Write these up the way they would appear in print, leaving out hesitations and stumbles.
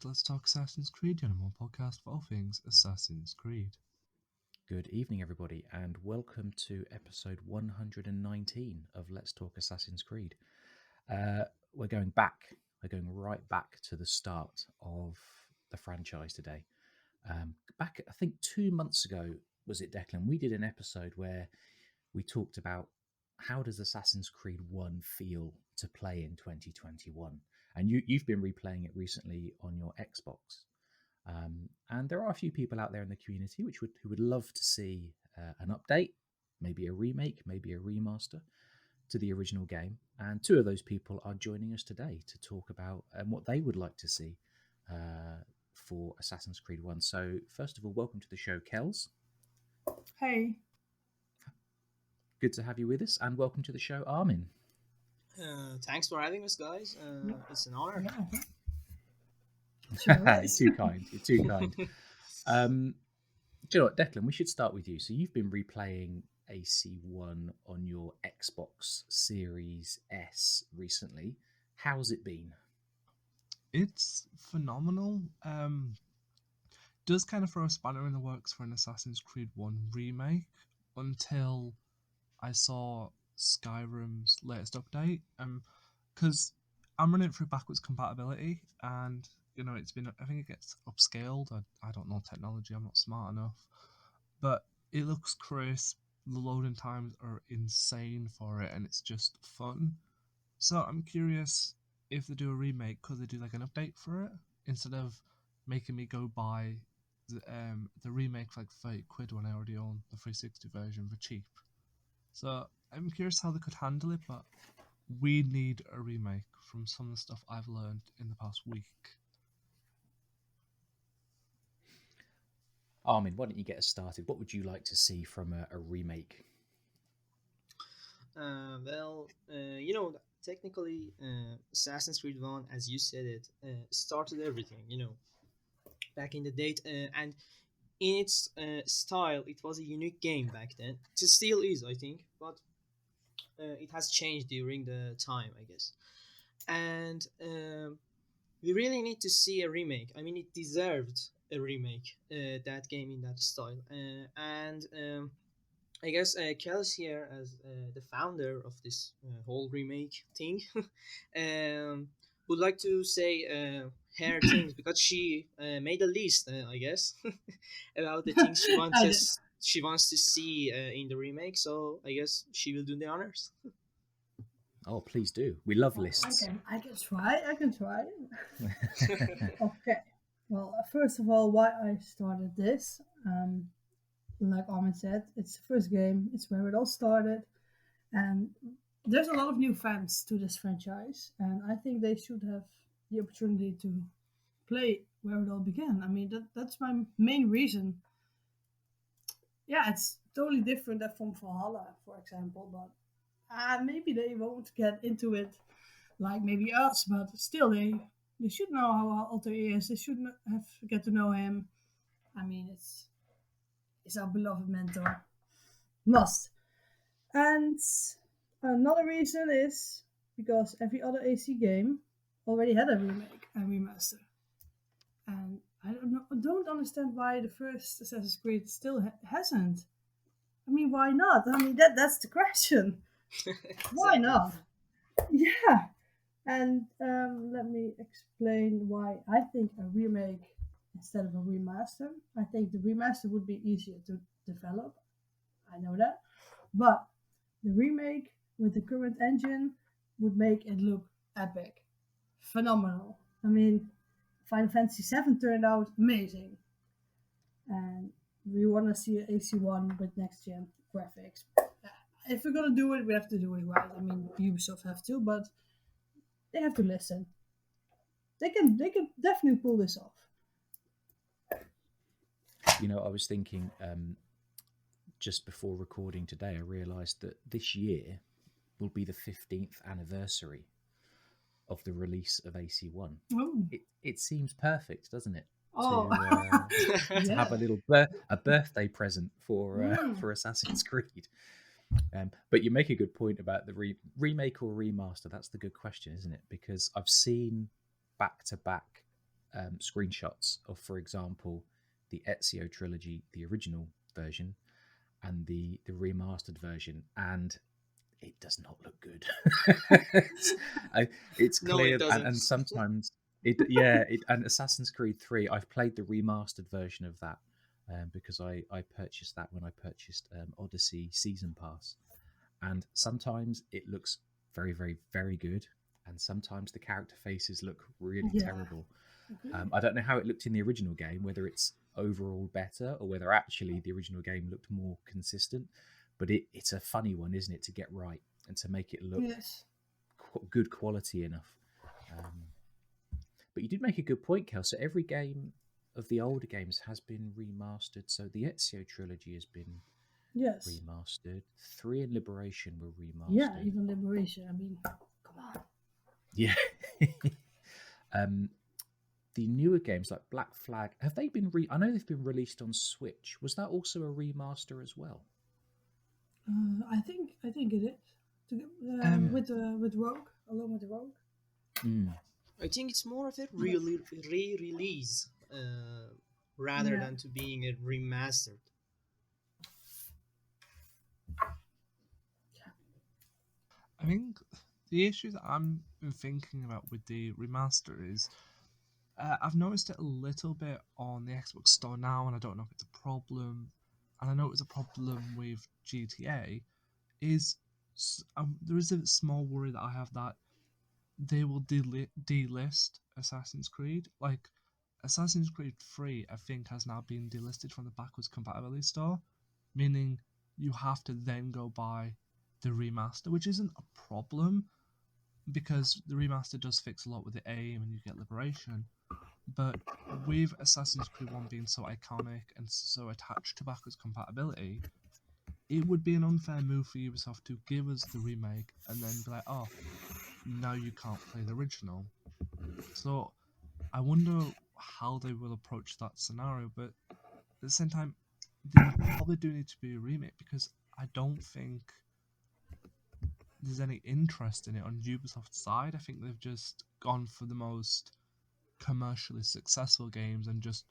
to Let's Talk Assassin's Creed, your number one podcast for all things Assassin's Creed. Good evening, everybody, and welcome to episode 119 of Let's Talk Assassin's Creed. We're going right back to the start of the franchise today. Back, I think 2 months ago, was it, Declan? We did an episode where we talked about how does Assassin's Creed 1 feel to play in 2021? And you've been replaying it recently on your Xbox. And there are a few people out there in the community who would love to see an update, maybe a remake, maybe a remaster to the original game. And two of those people are joining us today to talk about what they would like to see for Assassin's Creed 1. So first of all, welcome to the show, Kells. Hey. Good to have you with us, and welcome to the show, Armin. Thanks for having us, guys. It's an honor. You're too kind. You're too kind. Do you know what, Declan? We should start with you. So you've been replaying AC1 on your Xbox Series S recently. How's it been? It's phenomenal. Does kind of throw a spanner in the works for an Assassin's Creed 1 remake until I saw Skyrim's latest update. Because I'm running it through backwards compatibility, and you know, I think it gets upscaled. I don't know technology, I'm not smart enough. But it looks crisp, the loading times are insane for it, and it's just fun. So I'm curious if they do a remake, could they do like an update for it? Instead of making me go buy the remake for like 30 quid when I already own the 360 version for cheap. So I'm curious how they could handle it, but we need a remake from some of the stuff I've learned in the past week. Armin, why don't you get us started? What would you like to see from a remake? Technically, Assassin's Creed 1, as you said it, started everything, back in the date. And in its style, it was a unique game back then. It still is, I think, but it has changed during the time, I guess. And we really need to see a remake. I mean, it deserved a remake, that game in that style. I guess Kells here, as the founder of this whole remake thing, would like to say her things, because she made a list, I guess, about the things she wants to see in the remake. So I guess she will do the honors. Oh, please do. We love lists. I can try. Okay. Well, first of all, why I started this, like Armin said, it's the first game. It's where it all started, and there's a lot of new fans to this franchise, and I think they should have the opportunity to play where it all began. I mean, that's my main reason. Yeah, it's totally different than from Valhalla, for example, but maybe they won't get into it like maybe us, but still they should know how Alter is. They should have get to know him. I mean, it's our beloved mentor. Must. And another reason is because every other AC game already had a remake and remaster. And I don't understand why the first Assassin's Creed still hasn't. I mean, why not? I mean, that's the question. Why not? Yeah. And let me explain why I think a remake instead of a remaster. I think the remaster would be easier to develop. I know that. But the remake with the current engine would make it look epic. Phenomenal. I mean, Final Fantasy VII turned out amazing. And we want to see an AC1 with next gen graphics. If we're going to do it, we have to do it right. I mean, Ubisoft have to, but they have to listen. They can definitely pull this off. You know, I was thinking just before recording today, I realised that this year will be the 15th anniversary of the release of AC1. Oh. It seems perfect, doesn't it? Oh. To have a little a birthday present for Assassin's Creed. But you make a good point about the remake or remaster. That's the good question, isn't it? Because I've seen back-to-back screenshots of, for example, the Ezio trilogy, the original version, and the remastered version, and it does not look good. it's, it's No, it clear, doesn't. and sometimes it and Assassin's Creed 3. I've played the remastered version of that because I purchased that when I purchased Odyssey Season Pass, and sometimes it looks very, very, very good, and sometimes the character faces look really Yeah. terrible. I don't know how it looked in the original game, whether it's overall better or whether actually the original game looked more consistent. But it's a funny one, isn't it, to get right and to make it look Yes. good quality enough. But you did make a good point, Kel. So every game of the older games has been remastered. So the Ezio trilogy has been Yes. remastered. 3 and Liberation were remastered. Yeah, even Liberation. I mean, come on. Yeah. The newer games like Black Flag, have they been I know they've been released on Switch. Was that also a remaster as well? I think it is. With Rogue, along with Rogue. I think it's more of a re-release rather than to being a remastered. I think the issue that I'm thinking about with the remaster is I've noticed it a little bit on the Xbox Store now, and I don't know if it's a problem. And I know it was a problem with GTA. There is a small worry that I have that they will delist Assassin's Creed. Like Assassin's Creed 3, I think, has now been delisted from the backwards compatibility store, meaning you have to then go buy the remaster, which isn't a problem because the remaster does fix a lot with the aim and you get Liberation. But with Assassin's Creed 1 being so iconic and so attached to backwards compatibility, it would be an unfair move for Ubisoft to give us the remake and then be like, oh, now you can't play the original. So I wonder how they will approach that scenario, but at the same time, they probably do need to be a remake because I don't think there's any interest in it on Ubisoft's side. I think they've just gone for the most commercially successful games and just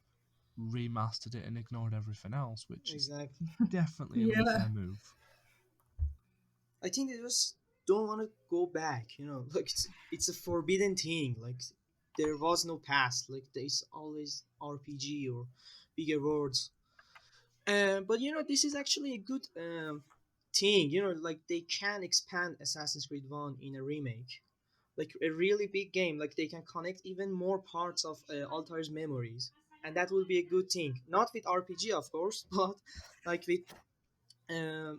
remastered it and ignored everything else, which Exactly. is definitely an unfair move. I think they just don't want to go back. Like it's a forbidden thing. Like there was no past. Like there's always RPG or bigger words. But this is actually a good thing. Like they can expand Assassin's Creed 1 in a remake, like a really big game. Like they can connect even more parts of Altair's memories, and that will be a good thing. Not with RPG, of course, but like with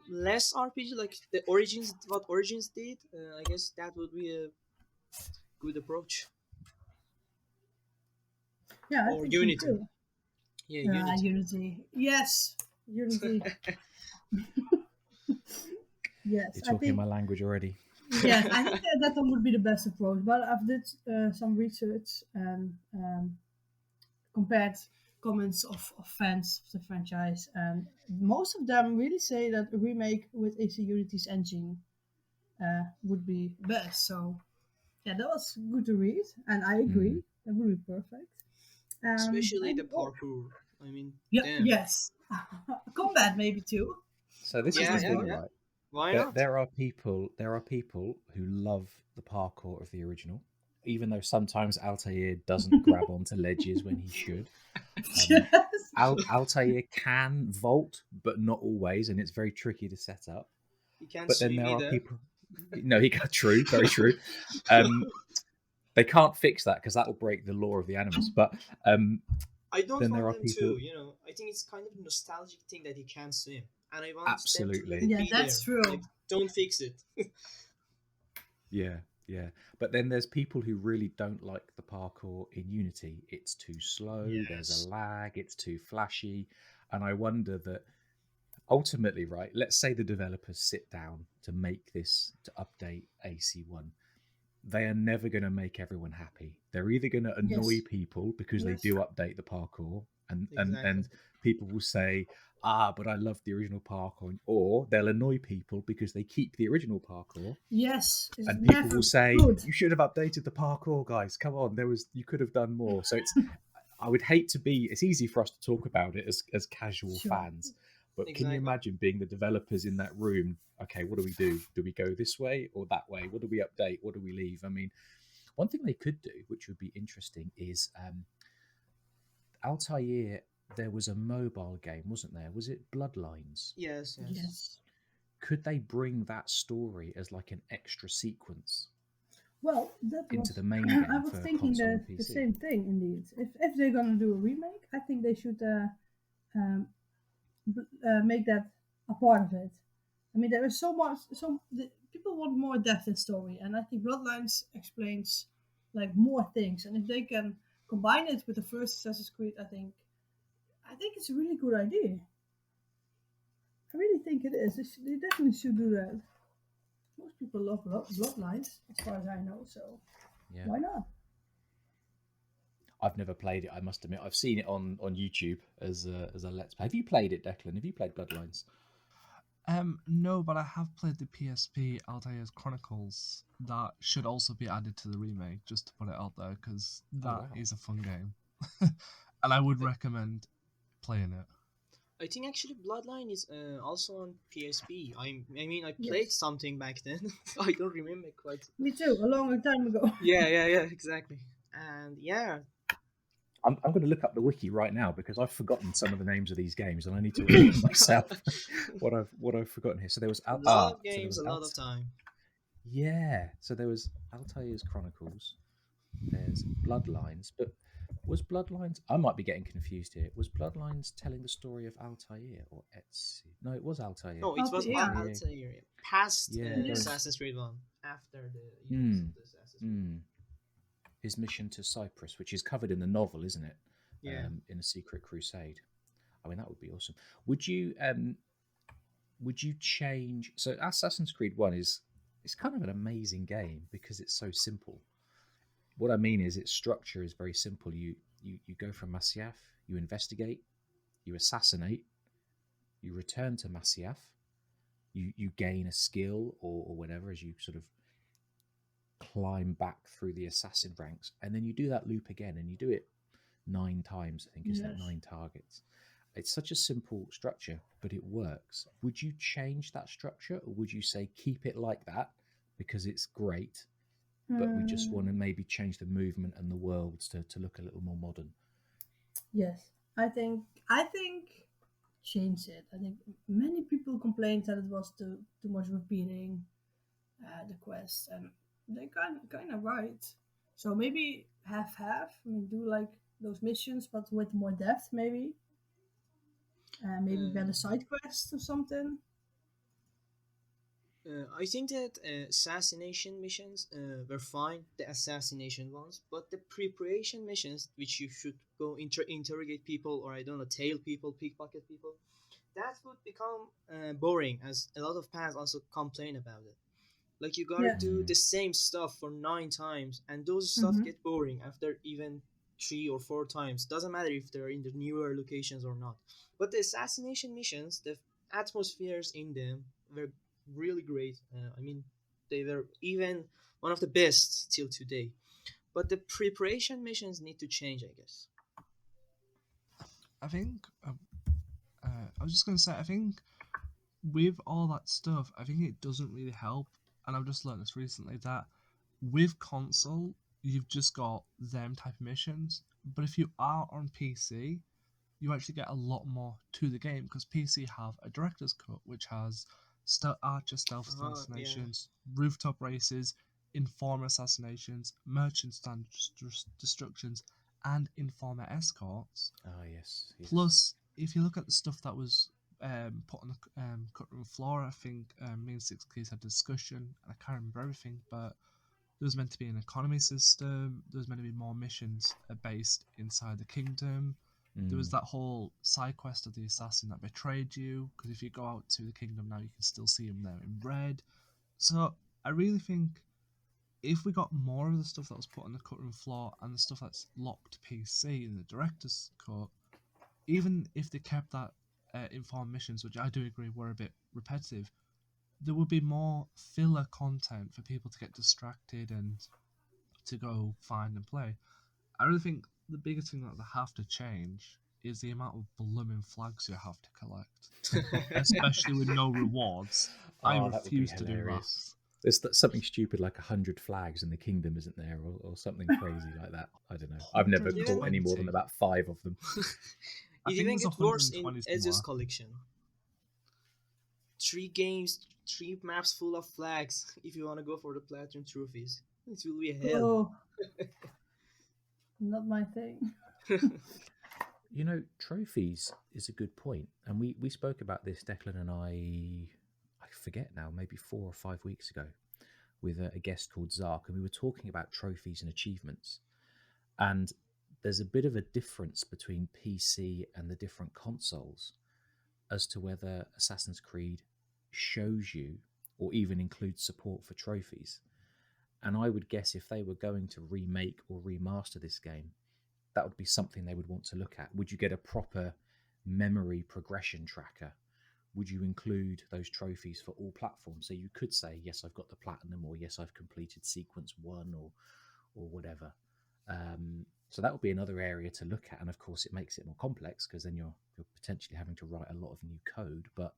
less RPG, like the Origins, what Origins did. I guess that would be a good approach. Yeah, I Or think Unity. so too. Yeah, Unity. Yes, Unity. Yes, You're talking my language already. Yes, I think that one would be the best approach. But I've did some research and compared comments of fans of the franchise, and most of them really say that a remake with AC Unity's engine would be best. So yeah, that was good to read, and I agree. That would be perfect. Especially the parkour. I mean, yeah, damn. yes, combat maybe too. So this is the thing, right? Why not? There are people who love the parkour of the original, even though sometimes Altair doesn't grab onto ledges when he should. Yes. Altair can vault, but not always, and it's very tricky to set up. He can't but then swim there either. are people. No, he got true, very true. They can't fix that because that will break the law of the animus. But I don't then want there are them people. to. I think it's kind of a nostalgic thing that he can't swim, and I want Absolutely. them to let it be that's there. true. Like, don't fix it. Yeah. But then there's people who really don't like the parkour in Unity. It's too slow. Yes. There's a lag. It's too flashy, and I wonder that ultimately, right? Let's say the developers sit down to make this to update AC1. They are never going to make everyone happy. They're either going to annoy people because they do update the parkour, and people will say, but I love the original parkour. Or they'll annoy people because they keep the original parkour, Yes, it's and people never will say, good. "You should have updated the parkour, guys. Come on, you could have done more." So I would hate to be. It's easy for us to talk about it as casual Sure. fans, but can you Exactly. imagine being the developers in that room? Okay, what do we do? Do we go this way or that way? What do we update? What do we leave? I mean, one thing they could do, which would be interesting, is Altair. There was a mobile game, wasn't there? Was it Bloodlines? Yes, yes. Yes. Could they bring that story as like an extra sequence Well, that into was. the main I game was for thinking console and the PC? same thing. Indeed, if they're gonna do a remake, I think they should um, make that a part of it. I mean, there is so much. People want more depth in story, and I think Bloodlines explains like more things. And if they can combine it with the first Assassin's Creed, I think it's a really good idea. I really think it is. They definitely should do that. Most people love Bloodlines, as far as I know. So Yeah. why not? I've never played it. I must admit, I've seen it on YouTube as a let's play. Have you played it, Declan? Have you played Bloodlines? No, but I have played the PSP Altair's Chronicles. That should also be added to the remake, just to put it out there, because Oh that wow! is a fun game, and I would I, recommend playing it. I think actually Bloodline is also on PSP. I mean, I played Yes, something back then. I don't remember quite. me too. A long time ago. Yeah, exactly. And yeah, I'm going to look up the wiki right now because I've forgotten some of the names of these games and I need to read them myself. what I've forgotten here. So there was a lot of so there games, was a lot of time. yeah. So there was Altair's Chronicles. There's Bloodlines, but was Bloodlines? I might be getting confused here. Was Bloodlines telling the story of Altair or Etsy? No, it was Altair. No, it Up was yeah, Altair. Altair past Yeah, it going. is. Assassin's Creed 1, after the events Hmm. of the Assassin's Creed. Hmm. His mission to Cyprus, which is covered in the novel, isn't it? Yeah. In a secret crusade. I mean, that would be awesome. Would you change? So Assassin's Creed One is it's kind of an amazing game because it's so simple. What I mean is its structure is very simple. You go from Masyaf, you investigate, you assassinate, you return to Masyaf, you gain a skill or whatever as you sort of climb back through the assassin ranks, and then you do that loop again, and you do it 9 times. I think isn't it Yes. 9 targets? It's such a simple structure, but it works. Would you change that structure, or would you say keep it like that because it's great, but we just want to Hmm. maybe change the movement and the worlds to look a little more modern? Yes, I think change it. I think many people complained that it was too much repeating the quest, and they kind of right. So maybe half. I mean, do like those missions, but with more depth, maybe. Maybe Uh, better side quests or something. I think that assassination missions were fine, the assassination ones, but the preparation missions, which you should go interrogate people or I don't know, tail people, pickpocket people, that would become boring, as a lot of fans also complain about it. Like you gotta Yes. do Mm, the same stuff for 9 times, and those stuff Mm-hmm. get boring after even 3 or 4 times. Doesn't matter if they're in the newer locations or not. But the assassination missions, the atmospheres in them were really great. I mean, they were even one of the best till today. But the preparation missions need to change, I guess. I think I was just gonna say I think with all that stuff, I think it doesn't really help, and I've just learned this recently that with console, you've just got them type of missions, but if you are on PC, you actually get a lot more to the game because PC have a director's cut which has archer stealth Yeah. assassinations, rooftop races, informer assassinations, merchant stand destructions, and informer escorts. oh yes, yes. Plus, if you look at the stuff that was put on the cut room floor, I think me and Six Keys had a discussion, and I can't remember everything, but there was meant to be an economy system. There was meant to be more missions based inside the kingdom. There was Mm, that whole side quest of the assassin that betrayed you, because if you go out to the kingdom now, you can still see him there in red. So I really think if we got more of the stuff that was put on the cut room floor and the stuff that's locked PC in the director's cut, even if they kept that informed missions, which I do agree were a bit repetitive, there would be more filler content for people to get distracted and to go find and play. I really think the biggest thing that they have to change is the amount of blooming flags you have to collect, especially with no rewards. I Oh, that would be refuse to do that. hilarious. There's something stupid like 100 flags and the kingdom isn't there, or something crazy like that. I don't know. I've never caught any more than 120. about 5 of them. I It think even there's gets worse in 120 Ezio's somewhere. collection. 3 games, 3 maps full of flags. If you want to go for the platinum trophies, it will be hell. Oh, not my thing. You know, trophies is a good point, and we spoke about this, Declan and I forget now, maybe 4 or 5 weeks ago, with a guest called Zark, and we were talking about trophies and achievements. And there's a bit of a difference between PC and the different consoles as to whether Assassin's Creed shows you or even includes support for trophies. And I would guess if they were going to remake or remaster this game, that would be something they would want to look at. Would you get a proper memory progression tracker? Would you include those trophies for all platforms? So you could say, yes, I've got the platinum, or yes, I've completed sequence 1, or whatever. So that would be another area to look at. And of course, it makes it more complex because then you're potentially having to write a lot of new code. But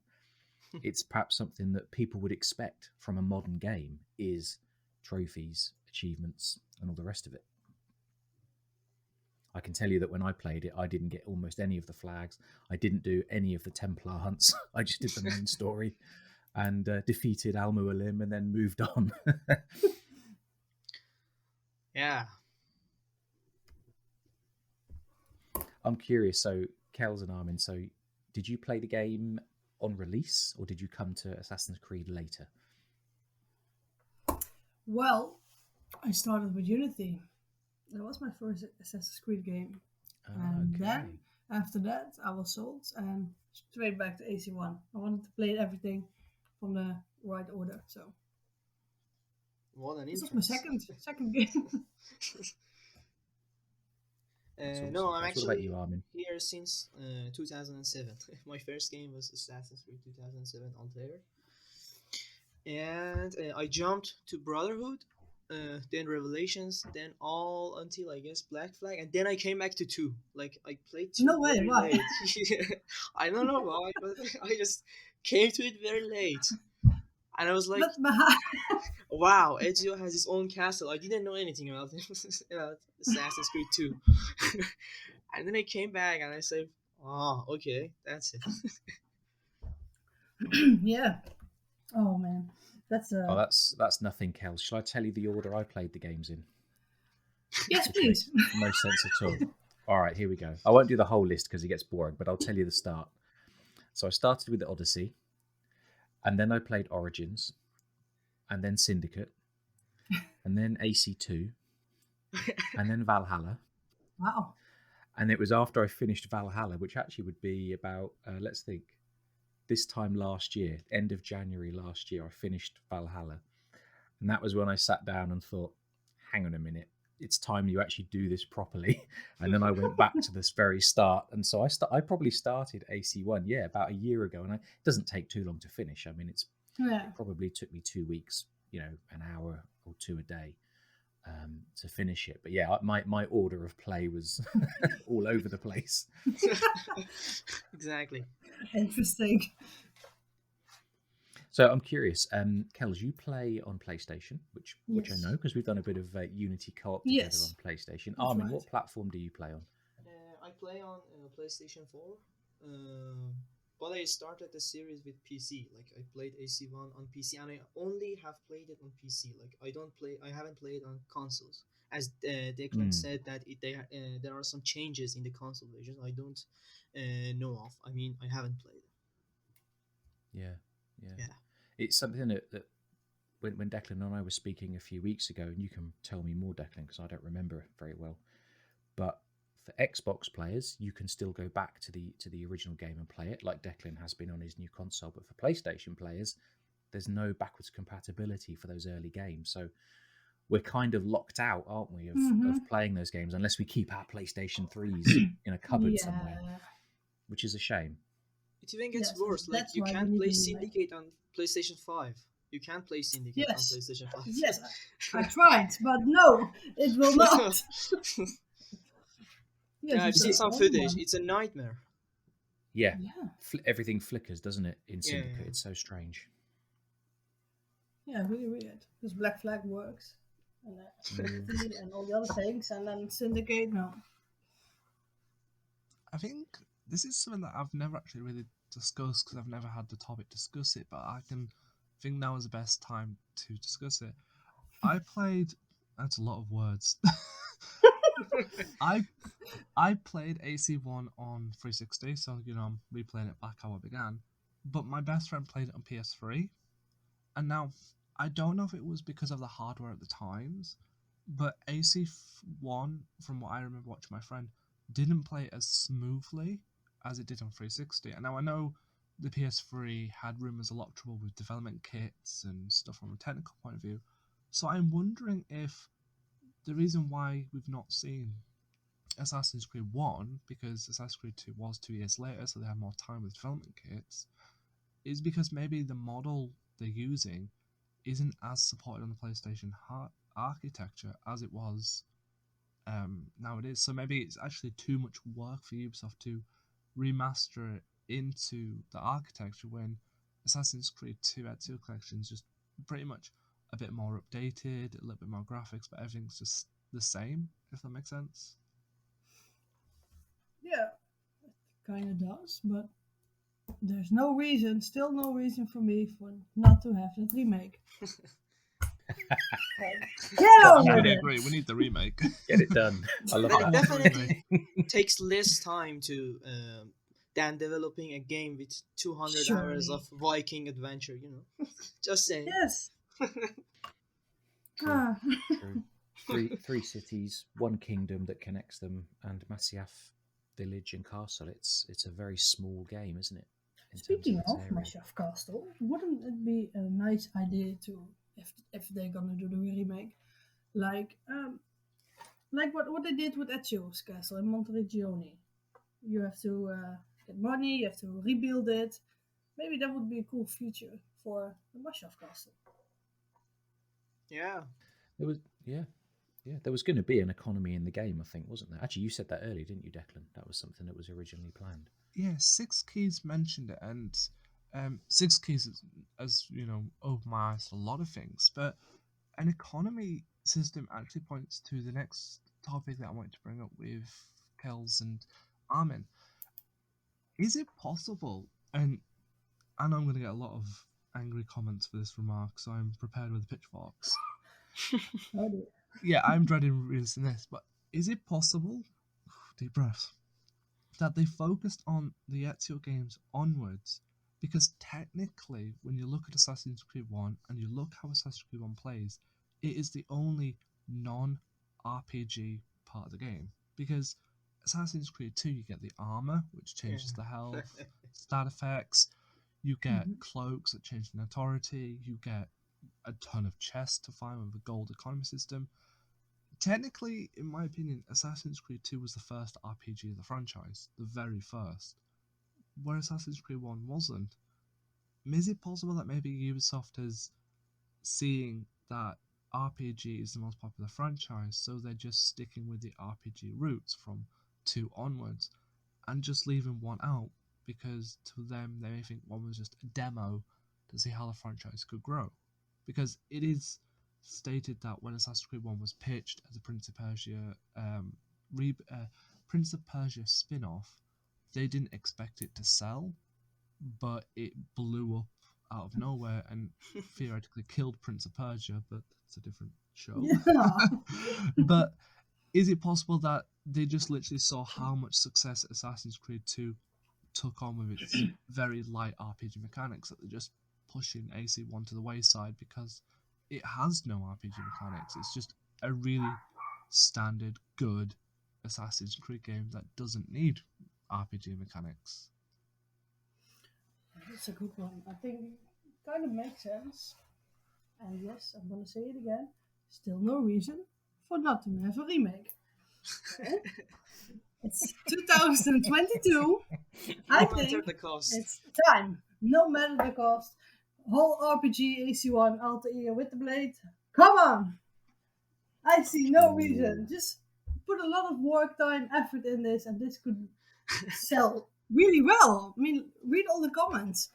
it's perhaps something that people would expect from a modern game is trophies, achievements, and all the rest of it. I can tell you that when I played it, I didn't get almost any of the flags. I didn't do any of the Templar hunts. I just did the main story and defeated Al Mualim and then moved on. Yeah. I'm curious. So, Kells and Armin, so did you play the game on release or did you come to Assassin's Creed later? Well, I started with Unity. That was my first Assassin's Creed game. And then, after that, I was sold and straight back to AC1. I wanted to play everything from the right order. So What an this was my interest. second game. Awesome. No, I'm What actually about you, Armin? here since 2007. My first game was Assassin's Creed 2007 on there. And I jumped to Brotherhood, then Revelations, then all until I guess Black Flag, and then I came back to 2. Like I played 2 No way, very why? late. I don't know why, but I just came to it very late. And I was like, But wow, Ezio has his own castle. I didn't know anything about about Assassin's Creed 2. And then I came back and I said, oh, okay, that's it. yeah. Oh man, that's Oh, that's nothing, Kells. Shall I tell you the order I played the games in? yes, Which please. makes no sense at all. All right, here we go. I won't do the whole list because it gets boring, but I'll tell you the start. So I started with the Odyssey, and then I played Origins, and then Syndicate, and then AC2, and then Valhalla. Wow. And it was after I finished Valhalla, which actually would be about, let's think, this time last year, end of January last year, I finished Valhalla. And that was when I sat down and thought, hang on a minute, it's time you actually do this properly. And then I went back to this very start. And so I probably started AC1, about a year ago. And it doesn't take too long to finish. I mean, it probably took me 2 weeks, an hour or 2 a day to finish it. But yeah, my order of play was all over the place. Exactly. Interesting. So I'm curious, Kells, you play on PlayStation, which I Yes. know because we've done a bit of Unity co-op together Yes. on PlayStation. That's Armin, right. what platform do you play on? I play on PlayStation 4, but I started the series with PC. Like I played AC1 on PC, and I only have played it on PC. Like I haven't played on consoles. As Declan said that there are some changes in the console version I don't know of. I mean, I haven't played it. Yeah. It's something that when Declan and I were speaking a few weeks ago, and you can tell me more, Declan, because I don't remember it very well. But for Xbox players, you can still go back to the original game and play it, like Declan has been on his new console. But for PlayStation players, there's no backwards compatibility for those early games. So we're kind of locked out, aren't we, of playing those games unless we keep our PlayStation 3s in a cupboard somewhere, which is a shame. It even gets Yes, and worse. Like that's you why we can't need play a remake. Syndicate on PlayStation 5. You can't play Syndicate on Yes, PlayStation 5. yes, I tried, but no, it will not. Yes, Yeah, I've it's seen the some only footage. one. It's a nightmare. Yeah, Yeah, everything flickers, doesn't it? In Yeah, Syndicate, yeah. it's so strange. yeah, really weird. Because Black Flag works, and Mm. Affinity and all the other things, and then Syndicate, no. I think this is something that I've never actually really discussed because I've never had the topic discuss it, but I can think now is the best time to discuss it. I played. That's a lot of words. I I played AC1 on 360, so I'm replaying it back how I began. But my best friend played it on PS3, and now I don't know if it was because of the hardware at the times, but AC1, from what I remember watching my friend, didn't play as smoothly as it did on 360. And now I know the PS3 had rumours a lot of trouble with development kits and stuff from a technical point of view. So I'm wondering if the reason why we've not seen Assassin's Creed 1, because Assassin's Creed 2 was 2 years later, so they had more time with development kits, is because maybe the model they're using isn't as supported on the PlayStation architecture as it was nowadays. So maybe it's actually too much work for Ubisoft to remaster it into the architecture when Assassin's Creed 2 Ezio Collection is just pretty much a bit more updated, a little bit more graphics, but everything's just the same, if that makes sense. Yeah, kind of does, but there's still no reason for me for not to have that remake. Get I on with really it! agree. We need the remake. Get it done. I love But that. it want the definitely remake. takes less time to than developing a game with 200 hours Surely. of Viking adventure. Just saying. Yes. True. Ah. True. Three cities, one kingdom that connects them, and Masyaf village and castle. It's a very small game, isn't it? In terms of Speaking its of area. Masyaf Castle, wouldn't it be a nice idea to, if they're gonna do the remake, like what they did with Ezio's castle in Monteregione? You have to get money, you have to rebuild it. Maybe that would be a cool future for the Masyaf Castle. Yeah. There was yeah. There was going to be an economy in the game, I think, wasn't there? Actually, you said that earlier, didn't you, Declan? That was something that was originally planned. Yeah, Six Keys mentioned it, and Six Keys, as you know, opened my eyes to a lot of things. But an economy system actually points to the next topic that I wanted to bring up with Kells and Armin. Is it possible? And I know I'm going to get a lot of angry comments for this remark, so I'm prepared with pitchforks. Oh dear. Yeah, I'm dreading releasing this, but is it possible? Deep breath. That they focused on the Ezio games onwards, because technically, when you look at Assassin's Creed 1 and you look how Assassin's Creed 1 plays, it is the only non-RPG part of the game. Because Assassin's Creed 2, you get the armor, which changes the health, stat effects, you get cloaks that change the notoriety, you get a ton of chests to find with a gold economy system. Technically, in my opinion, Assassin's Creed 2 was the first RPG of the franchise, the very first, where Assassin's Creed 1 wasn't. Is it possible that maybe Ubisoft is seeing that RPG is the most popular franchise, so they're just sticking with the RPG roots from 2 onwards and just leaving 1 out because to them they may think 1 was just a demo to see how the franchise could grow? Because it is stated that when Assassin's Creed 1 was pitched as a Prince of Persia spin-off, they didn't expect it to sell, but it blew up out of nowhere and theoretically killed Prince of Persia, but it's a different show. Yeah. But is it possible that they just literally saw how much success Assassin's Creed 2 took on with its very light RPG mechanics that they're just pushing AC1 to the wayside because it has no RPG mechanics? It's just a really standard, good Assassin's Creed game that doesn't need RPG mechanics. That's a good one. I think it kind of makes sense. And yes, I'm gonna say it again. Still no reason for not to have a remake. It's 2022. I No matter think the cost. it's time. No matter the cost. Whole RPG AC1 Altair with the blade. Come on! I see no reason. Just put a lot of work, time, effort in this, and this could sell really well. I mean, read all the comments.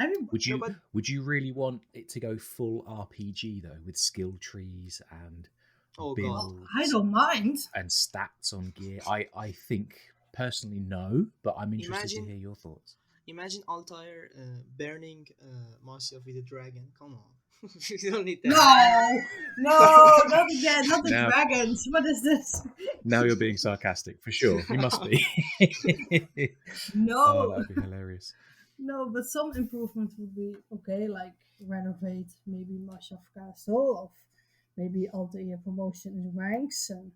Everybody. Would No, you but would you really want it to go full RPG though, with skill trees and oh god, builds I don't mind. and stats on gear? I think personally no, but I'm interested to Imagine- hear your thoughts. imagine Altair burning myself with a dragon. Come on, you don't need that. No, not again, not the No. dragons. What is this? Now you're being sarcastic for sure. You must be. No, Oh, that'd be hilarious. no, but some improvements would be okay, like renovate maybe Mashaf Castle, or maybe alter your promotion in ranks and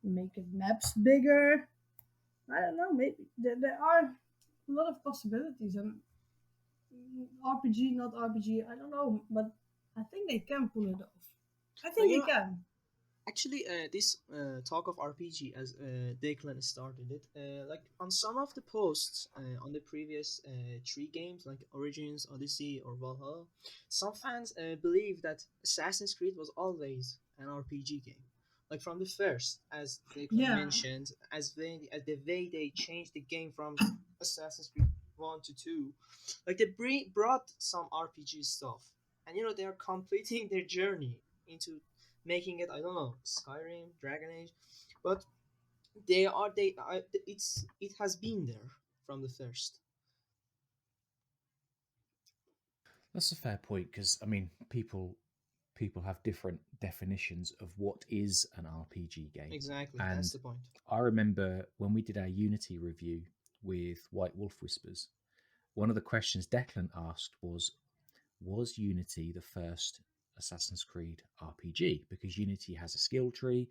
make it maps bigger. I don't know, maybe there are a lot of possibilities, and RPG, not RPG, I don't know, but I think they can pull it off. I think you they know, can. Actually, this talk of RPG, as Declan started it, like on some of the posts on the previous 3 games, like Origins, Odyssey, or Valhalla, some fans believe that Assassin's Creed was always an RPG game, like from the first, as Declan Yeah. mentioned, as the way they changed the game from Assassin's Creed 1 to 2, like they brought some RPG stuff, and they are completing their journey into making it, I don't know, Skyrim, Dragon Age, but it has been there from the first. That's a fair point because I mean, people have different definitions of what is an RPG game. Exactly, And that's the point. I remember when we did our Unity review with White Wolf Whispers, one of the questions Declan asked was Unity the first Assassin's Creed RPG? Because Unity has a skill tree,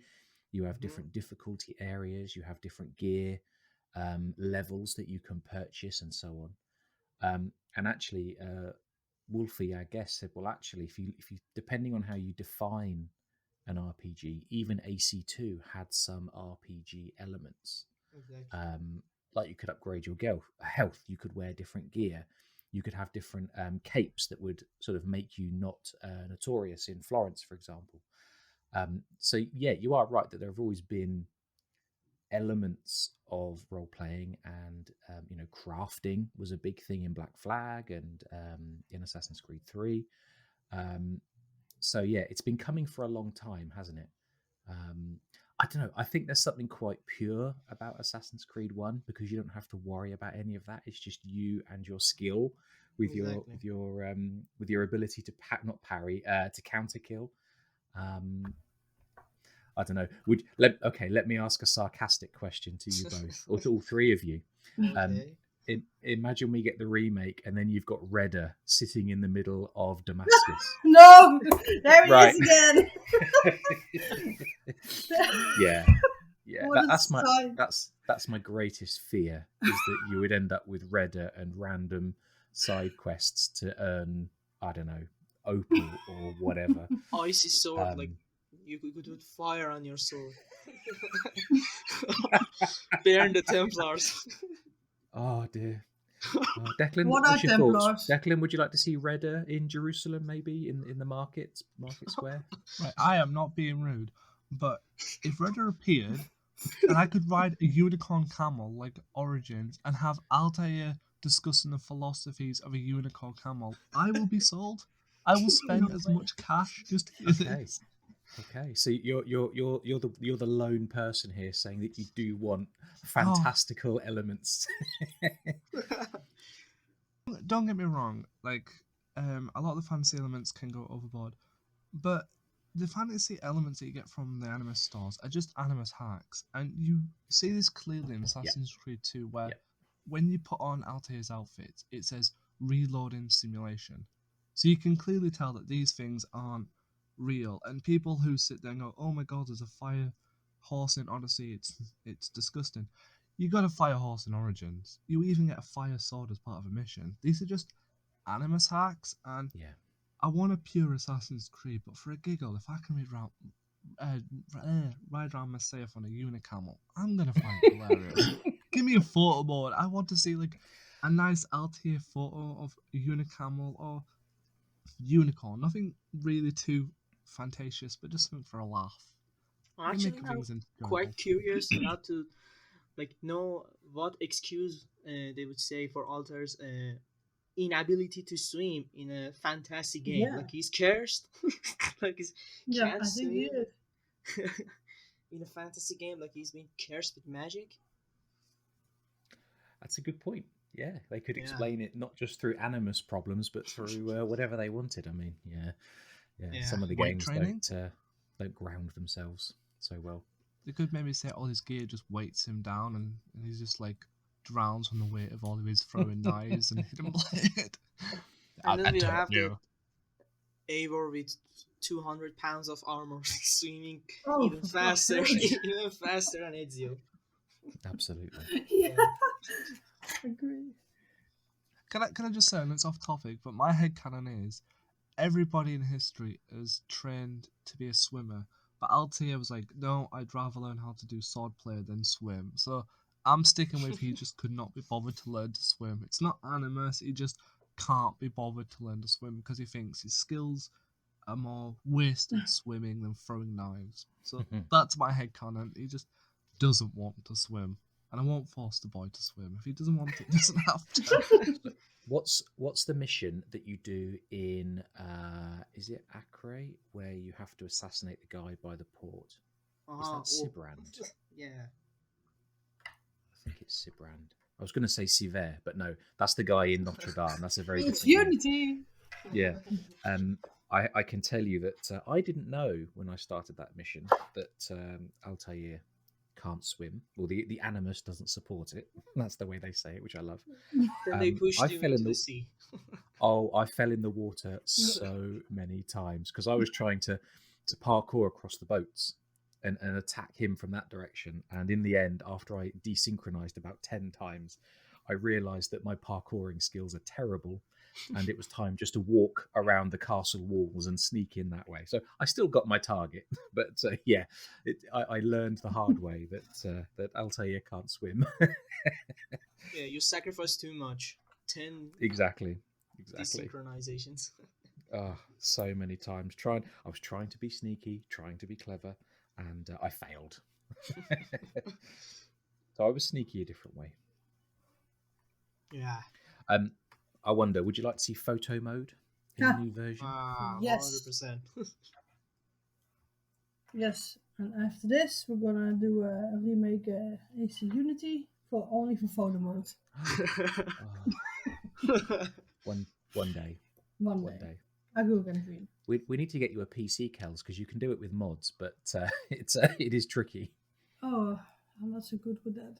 you have different difficulty areas, you have different gear levels that you can purchase, and so on. And actually, Wolfie, I guess, said, well, actually, if you depending on how you define an RPG, even AC2 had some RPG elements. Exactly. Like you could upgrade your health, you could wear different gear, you could have different capes that would sort of make you not notorious in Florence, for example. So yeah, you are right that there have always been elements of role playing, and crafting was a big thing in Black Flag and in Assassin's Creed 3. So yeah, it's been coming for a long time, hasn't it? I don't know. I think there's something quite pure about Assassin's Creed 1 because you don't have to worry about any of that. It's just you and your skill with Exactly. your ability to not parry, to counter kill. I don't know. Let me ask a sarcastic question to you both, or to all three of you. Okay. Imagine we get the remake, and then you've got Redder sitting in the middle of Damascus. No, there he Right. is again. Yeah. What a That's my greatest fear, is that you would end up with Redder and random side quests to earn, I don't know, opal or whatever. Icy sword, like you could put fire on your sword. Burn the Templars. Oh dear. Declan, What what's are your thoughts? Templars? Declan, would you like to see Redder in Jerusalem, maybe in the market square? Right, I am not being rude, but if Redder appeared and I could ride a unicorn camel like Origins and have Altair discussing the philosophies of a unicorn camel, I will be sold. I will spend as much cash just to hear Okay. this. Okay, so you're the lone person here saying that you do want fantastical elements. Don't get me wrong, like a lot of the fantasy elements can go overboard, but the fantasy elements that you get from the Animus stores are just Animus hacks, and you see this clearly in Assassin's Creed 2, where when you put on Altair's outfit, it says reloading simulation. So you can clearly tell that these things aren't real, and people who sit there and go, "Oh my god, there's a fire horse in Odyssey, it's disgusting." You got a fire horse in Origins. You even get a fire sword as part of a mission. These are just Animus hacks, and Yeah. I want a pure Assassin's Creed, but for a giggle, if I can ride around myself on a unicamel. I'm gonna find it hilarious. Give me a photo mode. I want to see like a nice Altair photo of a unicamel or unicorn. Nothing really too fantasious, but just something for a laugh. You're Actually, making I'm things enjoyable. quite curious about to like know what excuse they would say for Altar's inability to swim in a fantasy game. Yeah, Like he's cursed, like he yeah, can't I think he swim is. in a fantasy game. Like he's been cursed with magic. That's a good point. Yeah, they could Yeah, explain it not just through animus problems, but through whatever they wanted. I mean, yeah. yeah. Some of the Weight games training. don't ground themselves so well. They could maybe say all his gear just weights him down, and he's just like drowns from the weight of all of his throwing knives and hidden blade. And then I we don't have the know. Eivor with 200 pounds of armor swimming Oh, even for fuck's faster, sake. even faster than Ezio. Absolutely. Yeah, agree. Can I just say, and it's off topic, but my headcanon is everybody in history is trained to be a swimmer. But Altair was like, no, I'd rather learn how to do swordplay than swim. So I'm sticking with he just could not be bothered to learn to swim. It's not animus, he just can't be bothered to learn to swim because he thinks his skills are more wasted swimming than throwing knives. So that's my headcanon. He just doesn't want to swim. And I won't force the boy to swim. If he doesn't want to, he doesn't have to. What's the mission that you do in is it Acre where you have to assassinate the guy by the port? Is that Sibrand? Yeah. I think it's Sibrand. I was going to say Siver, but no, that's the guy in Notre Dame. That's a very It's different game. Unity. Yeah. I can tell you that I didn't know when I started that mission that Altair can't swim. Well, the animus doesn't support it. That's the way they say it, which I love. Then they pushed I you fell into in the the sea. I fell in the water so many times because I was trying to parkour across the boats and attack him from that direction. And in the end, after I desynchronized about 10 times, I realized that my parkouring skills are terrible. And it was time just to walk around the castle walls and sneak in that way. So I still got my target, but I learned the hard way that Altair can't swim. Yeah, you sacrificed too much. 10 Exactly. desynchronizations. So many times. I was trying to be sneaky, trying to be clever, and I failed. So I was sneaky a different way. Yeah. I wonder, would you like to see photo mode in the new version? Yes. 100%. Yes, and after this, we're gonna do a remake AC Unity only for photo mode. One day. One day. I will get green. We need to get you a PC, Kells, because you can do it with mods, but it is tricky. Oh, I'm not so good with that.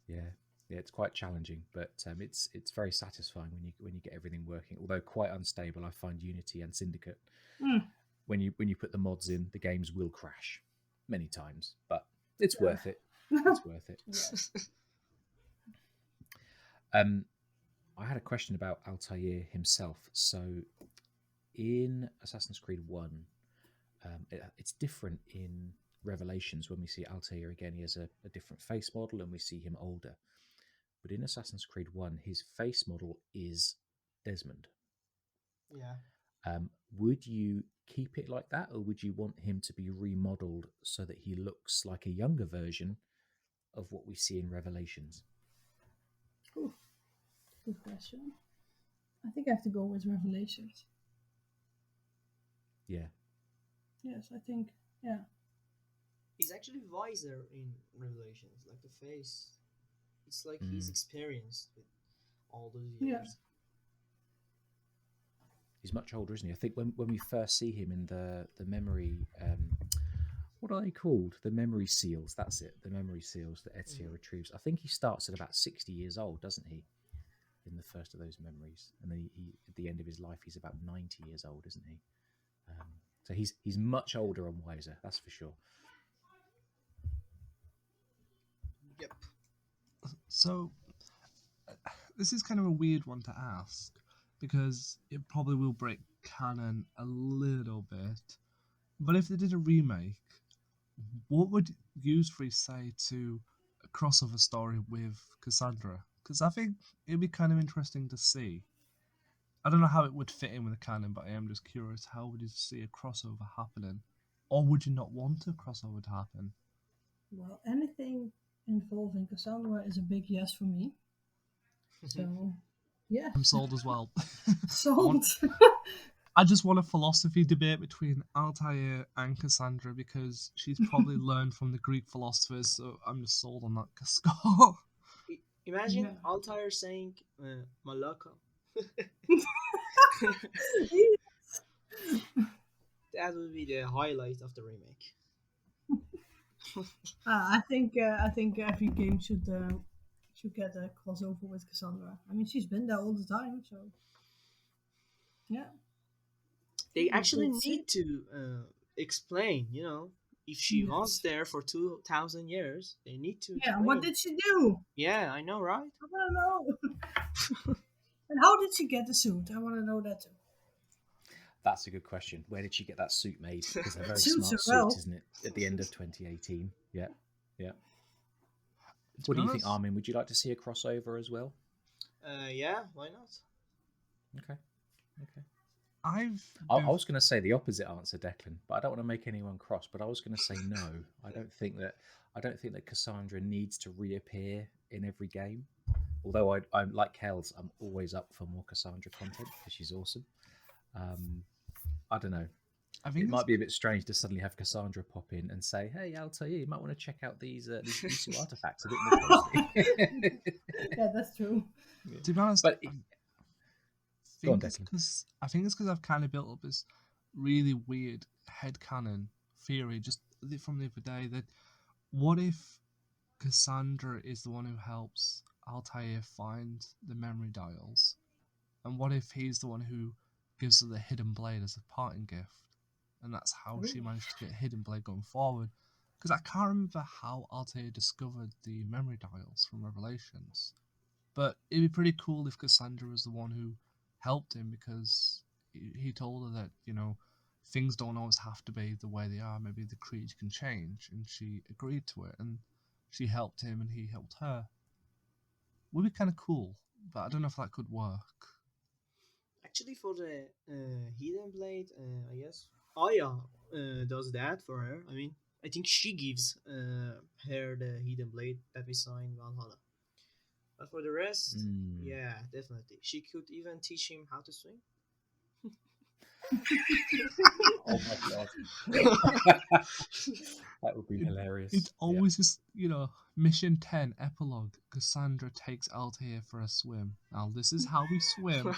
Yeah, it's quite challenging, but it's very satisfying when you get everything working. Although quite unstable, I find Unity and Syndicate. When you put the mods in, the games will crash many times, but it's worth it. It's worth it. Yes. I had a question about Altair himself. So, in Assassin's Creed 1, it's different in Revelations when we see Altair again. He has a different face model and we see him older. But in Assassin's Creed 1, his face model is Desmond. Yeah. Would you keep it like that, or would you want him to be remodeled so that he looks like a younger version of what we see in Revelations? Ooh, good question. I think I have to go with Revelations. Yeah. Yes, I think, yeah. He's actually wiser in Revelations. Like the face, it's like he's experienced with all those years. Yeah. He's much older, isn't he? I think when we first see him in the memory, what are they called? The memory seals. That's it. The memory seals that Ezio retrieves. I think he starts at about 60 years old, doesn't he? In the first of those memories, and then he at the end of his life, he's about 90 years old, isn't he? So he's much older and wiser. That's for sure. Yep. So this is kind of a weird one to ask because it probably will break canon a little bit. But if they did a remake, what would you three say to a crossover story with Cassandra? Because I think it'd be kind of interesting to see. I don't know how it would fit in with the canon, but I am just curious. How would you see a crossover happening, or would you not want a crossover to happen? Well, anything involving Cassandra is a big yes for me. So, yeah, I'm sold as well. sold. I just want a philosophy debate between Altair and Cassandra because she's probably learned from the Greek philosophers, so I'm just sold on that score. Imagine Yeah. Altair saying Malaka. That would be the highlight of the remake. I think every game should get a crossover with Cassandra. I mean, she's been there all the time, so yeah. They Would be actually cool to see. need to explain, if she was Yes. there for 2,000 years, they need to Yeah. What explain. did she do? Yeah, I know, right? I want to know. And how did she get the suit? I want to know that too. That's a good question. Where did she get that suit made? It's a very Suits smart her suit, well. isn't it? At the end of 2018. Yeah. Yeah. To What be do you think, honest, Armin? Would you like to see a crossover as well? Yeah, why not? Okay. Okay. I've I been was going to say the opposite answer, Declan, but I don't want to make anyone cross. But I was going to say no. I don't think that Cassandra needs to reappear in every game. Although I'm like Kells, I'm always up for more Cassandra content because she's awesome. I don't know. I think It it's might be a bit strange to suddenly have Cassandra pop in and say, "Hey, Altair, you might want to check out these Yusu artifacts a bit more closely." Yeah, that's true. to be honest. But go on, Think it's Declan. because I've kind of built up this really weird headcanon theory just from the other day that what if Cassandra is the one who helps Altair find the memory dials, and what if he's the one who gives her the hidden blade as a parting gift, and that's how she Ooh. managed to get hidden blade going forward. Because I can't remember how Altair discovered the memory dials from Revelations. But it'd be pretty cool if Cassandra was the one who helped him because he told her that, things don't always have to be the way they are. Maybe the creed can change. And she agreed to it. And she helped him and he helped her. Would be kind of cool. But I don't know if that could work. Actually, for the Hidden Blade, I guess Aya does that for her. I mean, I think she gives her the Hidden Blade that we saw in Valhalla. But for the rest, yeah, definitely. She could even teach him how to swim. Oh my god, that would be hilarious. It's always just, Mission 10 epilogue. Cassandra takes Altair for a swim. Now, this is how we swim.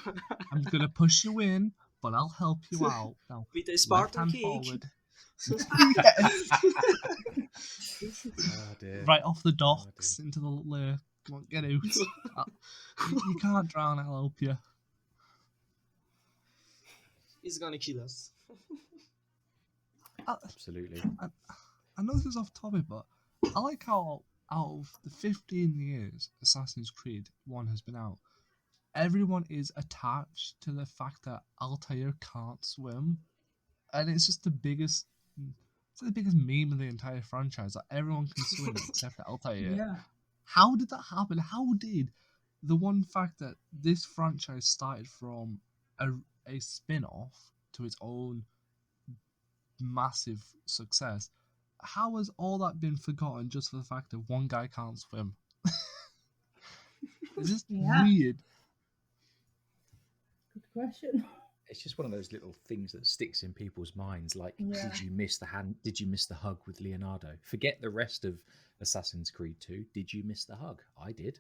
I'm going to push you in, but I'll help you out. Now, With a left Spartan hand kick. forward. Yes. Oh dear. Right off the docks into the lake. Come on, get out. You can't drown, I'll help you. He's gonna kill us. Absolutely. I know this is off topic, but I like how out of the 15 years Assassin's Creed 1 has been out, everyone is attached to the fact that Altair can't swim. And it's just the biggest meme of the entire franchise. That everyone can swim except for Altair. Yeah. How did that happen? How did the one fact that this franchise started from a spin-off to its own massive success, how has all that been forgotten just for the fact that one guy can't swim? It's just weird. Good question. It's just one of those little things that sticks in people's minds. Like, did you miss the hand? Did you miss the hug with Leonardo? Forget the rest of Assassin's Creed 2. Did you miss the hug? I did.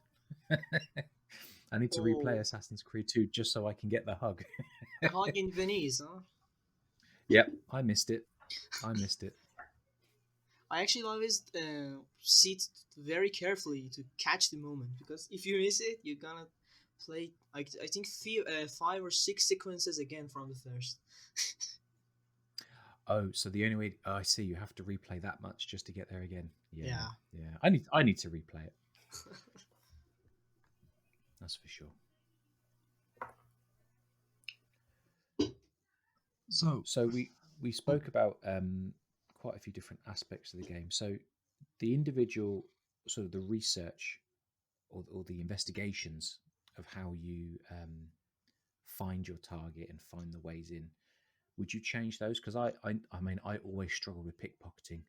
I need to replay Assassin's Creed 2 just so I can get the hug. Hug in Venice, huh? Yep, I missed it. I actually always sit very carefully to catch the moment, because if you miss it, you're gonna play I think 5 or 6 sequences again from the first. Oh, so the only way I see, you have to replay that much just to get there again. Yeah. I need to replay it. That's for sure. So we we spoke about quite a few different aspects of the game. So the individual sort of the research or the investigations of how you find your target and find the ways in. Would you change those? Because I mean, I always struggle with pickpocketing.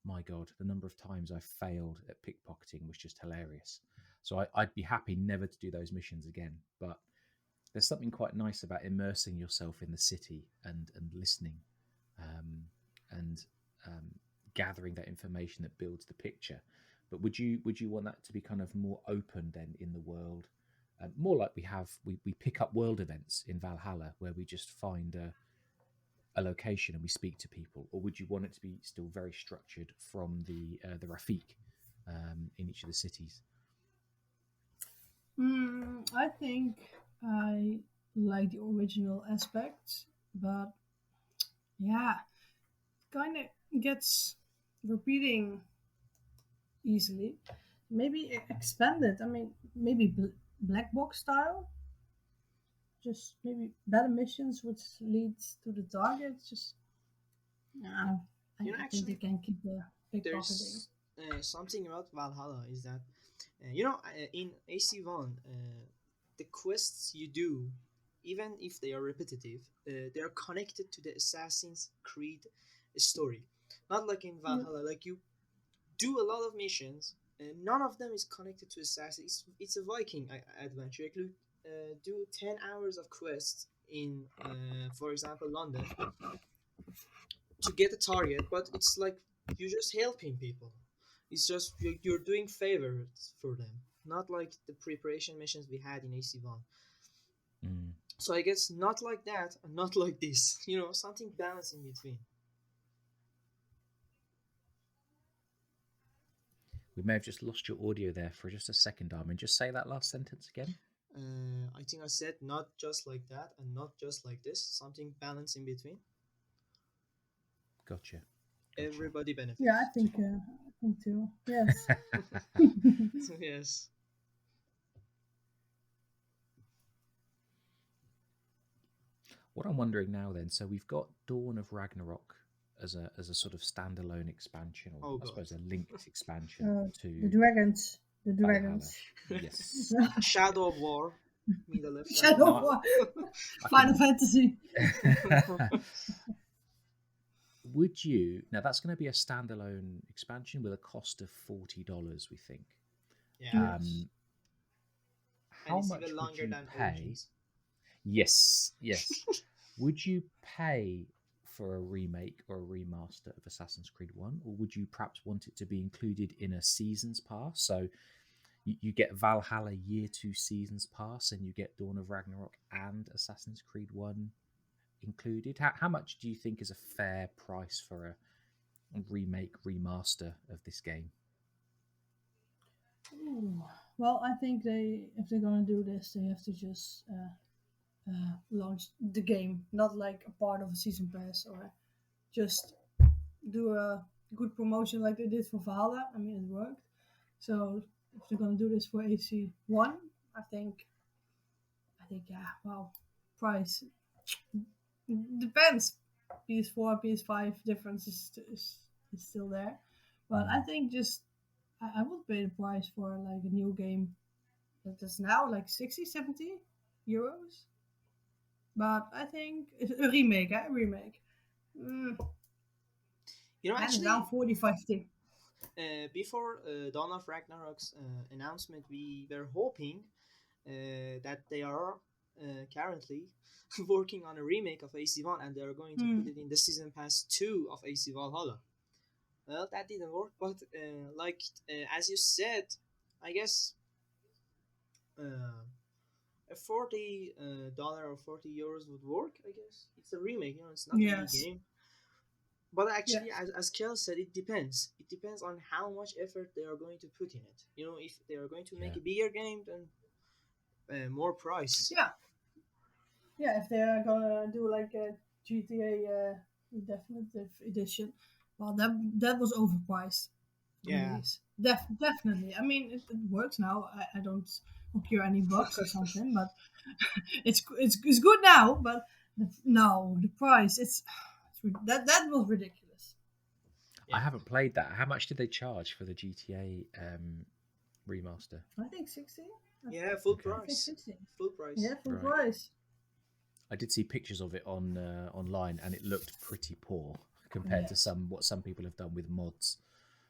My God, the number of times I failed at pickpocketing was just hilarious. So I'd be happy never to do those missions again. But there's something quite nice about immersing yourself in the city and listening um, and gathering that information that builds the picture. But would you want that to be kind of more open then in the world, more like we pick up world events in Valhalla where we just find a location and we speak to people, or would you want it to be still very structured from the Rafik in each of the cities? I think I like the original aspect, but yeah, kind of gets repeating easily. Maybe expand it. I mean, maybe black box style. Just maybe better missions which leads to the target. Just yeah, I You know, think they actually, can keep the pickpocketing. there's something about Valhalla is that in AC1, the quests you do, even if they are repetitive, they are connected to the Assassin's Creed story. Not like in Mm. Valhalla, like you do a lot of missions, and none of them is connected to Assassin. It's a Viking adventure. You could do 10 hours of quests in, for example, London to get a target, but it's like you're just helping people. It's just you're doing favors for them, not like the preparation missions we had in AC1. Mm. So I guess not like that and not like this. Something balanced in between. We may have just lost your audio there for just a second, Armin. Just say that last sentence again. I think I said not just like that and not just like this. Something balanced in between. Gotcha. Everybody benefits. Yeah, I think too. Yes. Yes. What I'm wondering now then, so we've got Dawn of Ragnarok as a sort of standalone expansion, or Oh, I God. suppose a linked expansion The to dragons. The Valhalla. dragons. Yes. Shadow of War. Middle of Shadow No, of War. I Final can- Fantasy. Would you now? That's going to be a standalone expansion with a cost of $40, we think. Yeah. Yes. And How it's much even would longer you than pay? Origins. Yes, yes. Would you pay for a remake or a remaster of Assassin's Creed 1, or would you perhaps want it to be included in a Seasons Pass? So you get Valhalla Year 2 Seasons Pass and you get Dawn of Ragnarok and Assassin's Creed 1 included. How much do you think is a fair price for a remake, remaster of this game? Ooh. Well, I think if they're gonna do this, they have to just launch the game, not like a part of a season pass, or just do a good promotion like they did for Valhalla. I mean, it worked. So if they're gonna do this for AC1, I think yeah, wow, price depends. PS4, PS5 difference is still there, but I think just I would pay the price for like a new game that is now like 60, 70 euros. But I think it's a remake, a remake. Mm, hands Actually, down 40, 50. before Dawn of Ragnarok's announcement, we were hoping that they are currently working on a remake of AC1 and they are going to put it in the Season Pass 2 of AC Valhalla. Well, that didn't work, but as you said, I guess a $40 or €40 would work. I guess it's a remake, it's not a new Yes. game. But actually, Yes. as Kel said, it depends. It depends on how much effort they are going to put in it. If they are going to make a bigger game, then more price. Yeah. Yeah, if they're gonna do like a GTA definitive edition, well, that was overpriced. Yeah. Release. Definitely. I mean, it works now. I don't occur any bugs or something, but it's good now. But no, the price it's That was ridiculous. I Yeah. haven't played that. How much did they charge for the GTA remaster? I think 60. Yeah, full Okay. I think price. 60. Full price. Yeah, full Right. price. I did see pictures of it on online, and it looked pretty poor compared to Yes. what some people have done with mods.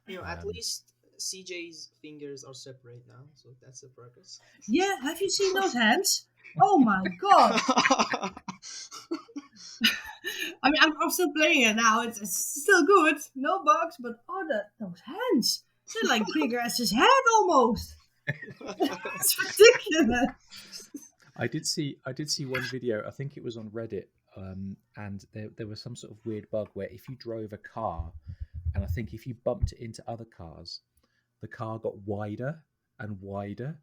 At Um, least CJ's fingers are separate now, so that's a progress. Yeah, have you seen those hands? Oh my god! I mean, I'm still playing it now. It's still good, no bugs, but those hands, they're like bigger as his head almost. It's ridiculous. I did see one video. I think it was on Reddit, and there was some sort of weird bug where if you drove a car, and I think if you bumped it into other cars, the car got wider and wider,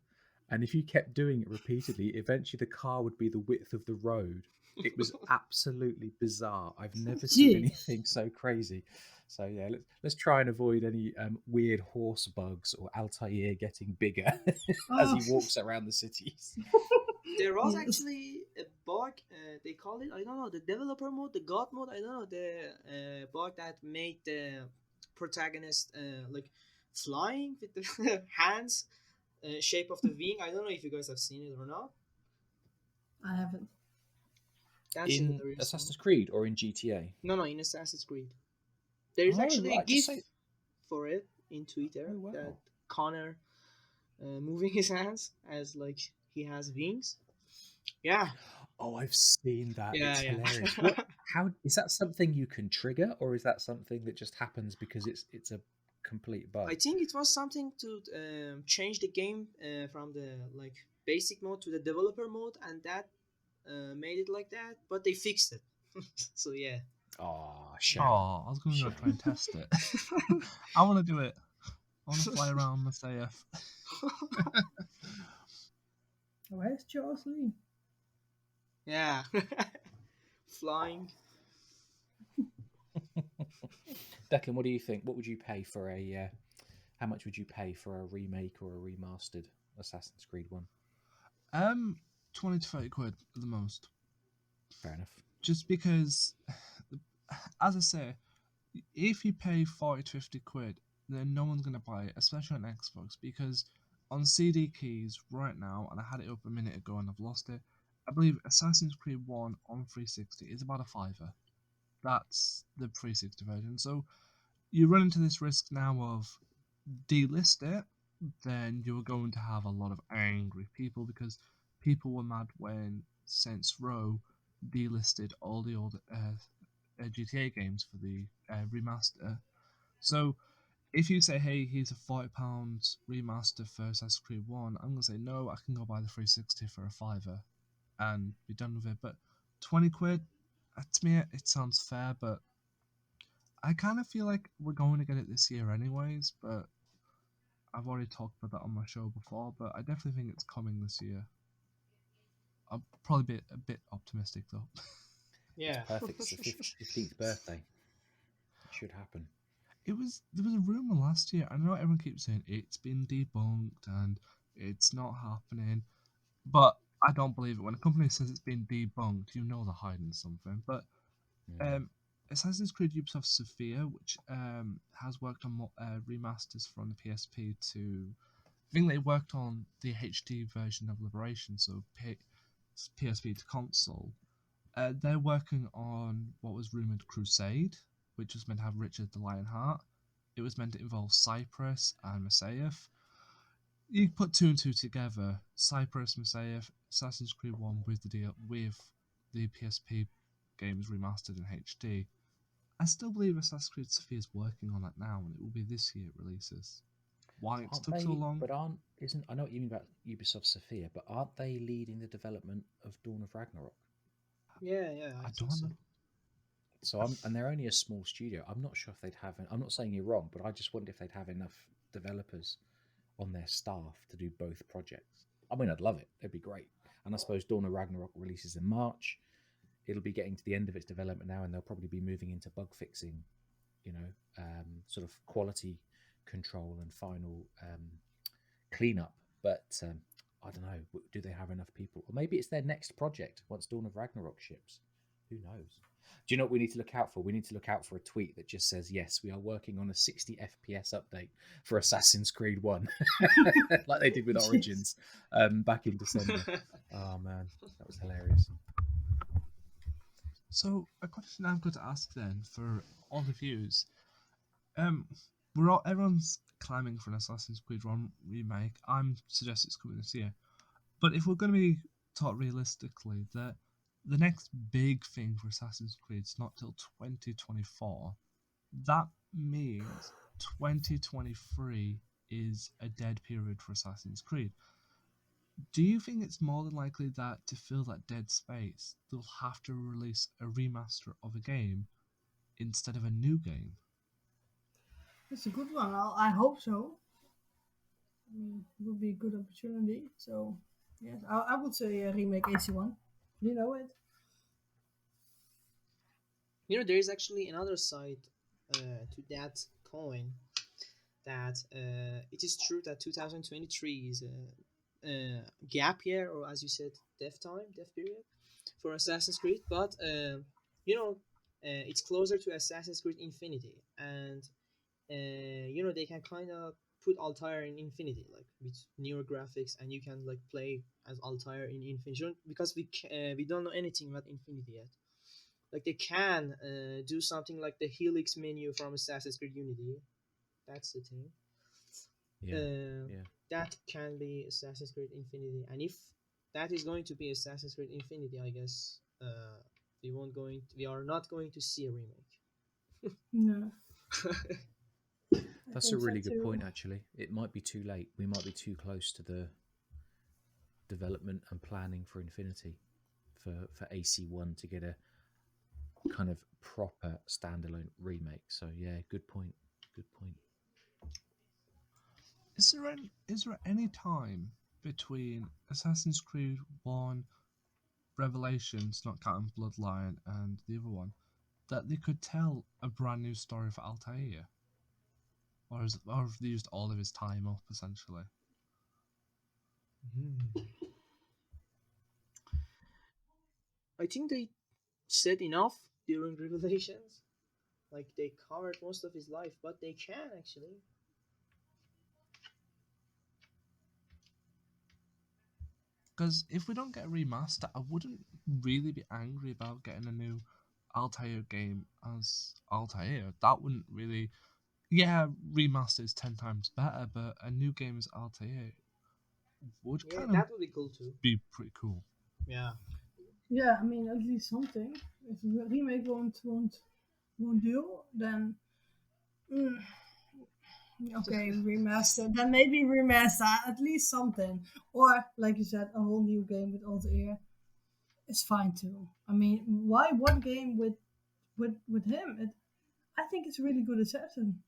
and if you kept doing it repeatedly, eventually the car would be the width of the road. It was absolutely bizarre. I've never seen Jeez. anything so crazy. So yeah, let's try and avoid any weird horse bugs or Altair getting bigger as he Oh. walks around the cities. There was Yes. actually a bug. They call it, I don't know, the developer mode, the god mode. I don't know, the bug that made the protagonist like flying with the hands, shape of the wing. I don't know if you guys have seen it or not. I haven't. That's In hilarious. Assassin's Creed or in GTA? No, in Assassin's Creed. There is Oh, actually a right, just GIF say- for it in Twitter Oh, wow. that Connor moving his hands as like he has wings. Yeah, Oh, I've seen that. yeah, It's yeah. hilarious. How is that something you can trigger, or is that something that just happens because it's a complete bug? I think it was something to change the game from the like basic mode to the developer mode, and that made it like that. But they fixed it. So yeah. Oh, shame. Oh, I was going to go try and test it. I want to do it. I want to fly around the AF. Where's Charles Lee? Yeah. Flying. Declan, what do you think? What would you pay for a? How much would you pay for a remake or a remastered Assassin's Creed one? 20 to 30 quid at the most. Fair enough. Just because, as I say, if you pay 40 to 50 quid, then no one's going to buy it, especially on Xbox, because on CD keys right now, and I had it up a minute ago and I've lost it, I believe Assassin's Creed 1 on 360 is about a fiver. That's the 360 version. So you run into this risk now of delist it, then you're going to have a lot of angry people because people were mad when Saints Row delisted all the old GTA games for the remaster. So if you say, hey, here's a £40 remaster for Assassin's Creed 1, I'm going to say, no, I can go buy the 360 for a fiver and be done with it. But 20 quid, to me, it sounds fair, but I kind of feel like we're going to get it this year anyways, but I've already talked about that on my show before, but I definitely think it's coming this year. I'll probably be a bit optimistic though. Yeah. Perfect. It's the 15th birthday. It should happen. There was a rumor last year. I know everyone keeps saying it's been debunked and it's not happening, but I don't believe it. When a company says it's been debunked, you know they're hiding something. But Assassin's Creed Ubisoft Sophia, which has worked on remasters from the PSP to, I think they worked on the HD version of Liberation, so PSP to console. They're working on what was rumored Crusade, which was meant to have Richard the Lionheart. It was meant to involve Cyprus and Masaev. You put two and two together, Cyprus, Masaev, Assassin's Creed 1 with the PSP games remastered in HD. I still believe Assassin's Creed Sophia is working on it now, and it will be this year it releases. Why it took so long? But I know what you mean about Ubisoft Sophia, but aren't they leading the development of Dawn of Ragnarok? Yeah, I don't think so. know. So and they're only a small studio. I'm not sure if they'd have. I'm not saying you're wrong, but I just wonder if they'd have enough developers on their staff to do both projects. I mean, I'd love it. It'd be great. And I suppose Dawn of Ragnarok releases in March. It'll be getting to the end of its development now, and they'll probably be moving into bug fixing, sort of quality control and final cleanup. But I don't know. Do they have enough people? Or maybe it's their next project once Dawn of Ragnarok ships. Who knows? Do you know what we need to look out for? We need to look out for a tweet that just says, "Yes, we are working on a 60 FPS update for Assassin's Creed 1," like they did with Origins back in December. Oh man, that was hilarious. So a question I've got to ask then for all the views, everyone's climbing for an Assassin's Creed 1 remake. I'm suggesting it's coming this year. But if we're going to be taught realistically that the next big thing for Assassin's Creed is not till 2024, that means 2023 is a dead period for Assassin's Creed. Do you think it's more than likely that to fill that dead space, they'll have to release a remaster of a game instead of a new game? It's a good one. I hope so. I mean, it would be a good opportunity. So, yes, I would say Remake AC1. You know it? There is actually another side to that coin. That it is true that 2023 is a gap year, or as you said, death period for Assassin's Creed. But it's closer to Assassin's Creed Infinity, and they can kind of put Altair in Infinity, like with newer graphics, and you can like play as Altair in Infinity because we don't know anything about Infinity yet. Like they can do something like the Helix menu from Assassin's Creed Unity. That's the thing. Yeah. That can be Assassin's Creed Infinity, and if that is going to be Assassin's Creed Infinity, I guess we are not going to see a remake. No. That's a really good point, actually. It might be too late. We might be too close to the development and planning for Infinity for AC1 to get a kind of proper standalone remake. So yeah, good point. Is there any time between Assassin's Creed 1 Revelations, not counting Bloodline, and the other one, that they could tell a brand new story for Altair? Or have they used all of his time up, essentially? I think they said enough during Revelations. Like they covered most of his life, but they can actually. Because if we don't get a remaster, I wouldn't really be angry about getting a new Altair game as Altair. That wouldn't really... Yeah, remaster is 10 times better, but a new game as Altair would kind of that would be cool too. be pretty cool. Yeah. Yeah, I mean, at least something. If the remake won't do, then okay, remaster. Then maybe remaster at least something, or like you said, a whole new game with Altair. It's fine too. I mean, why one game with him? I think it's a really good assassin.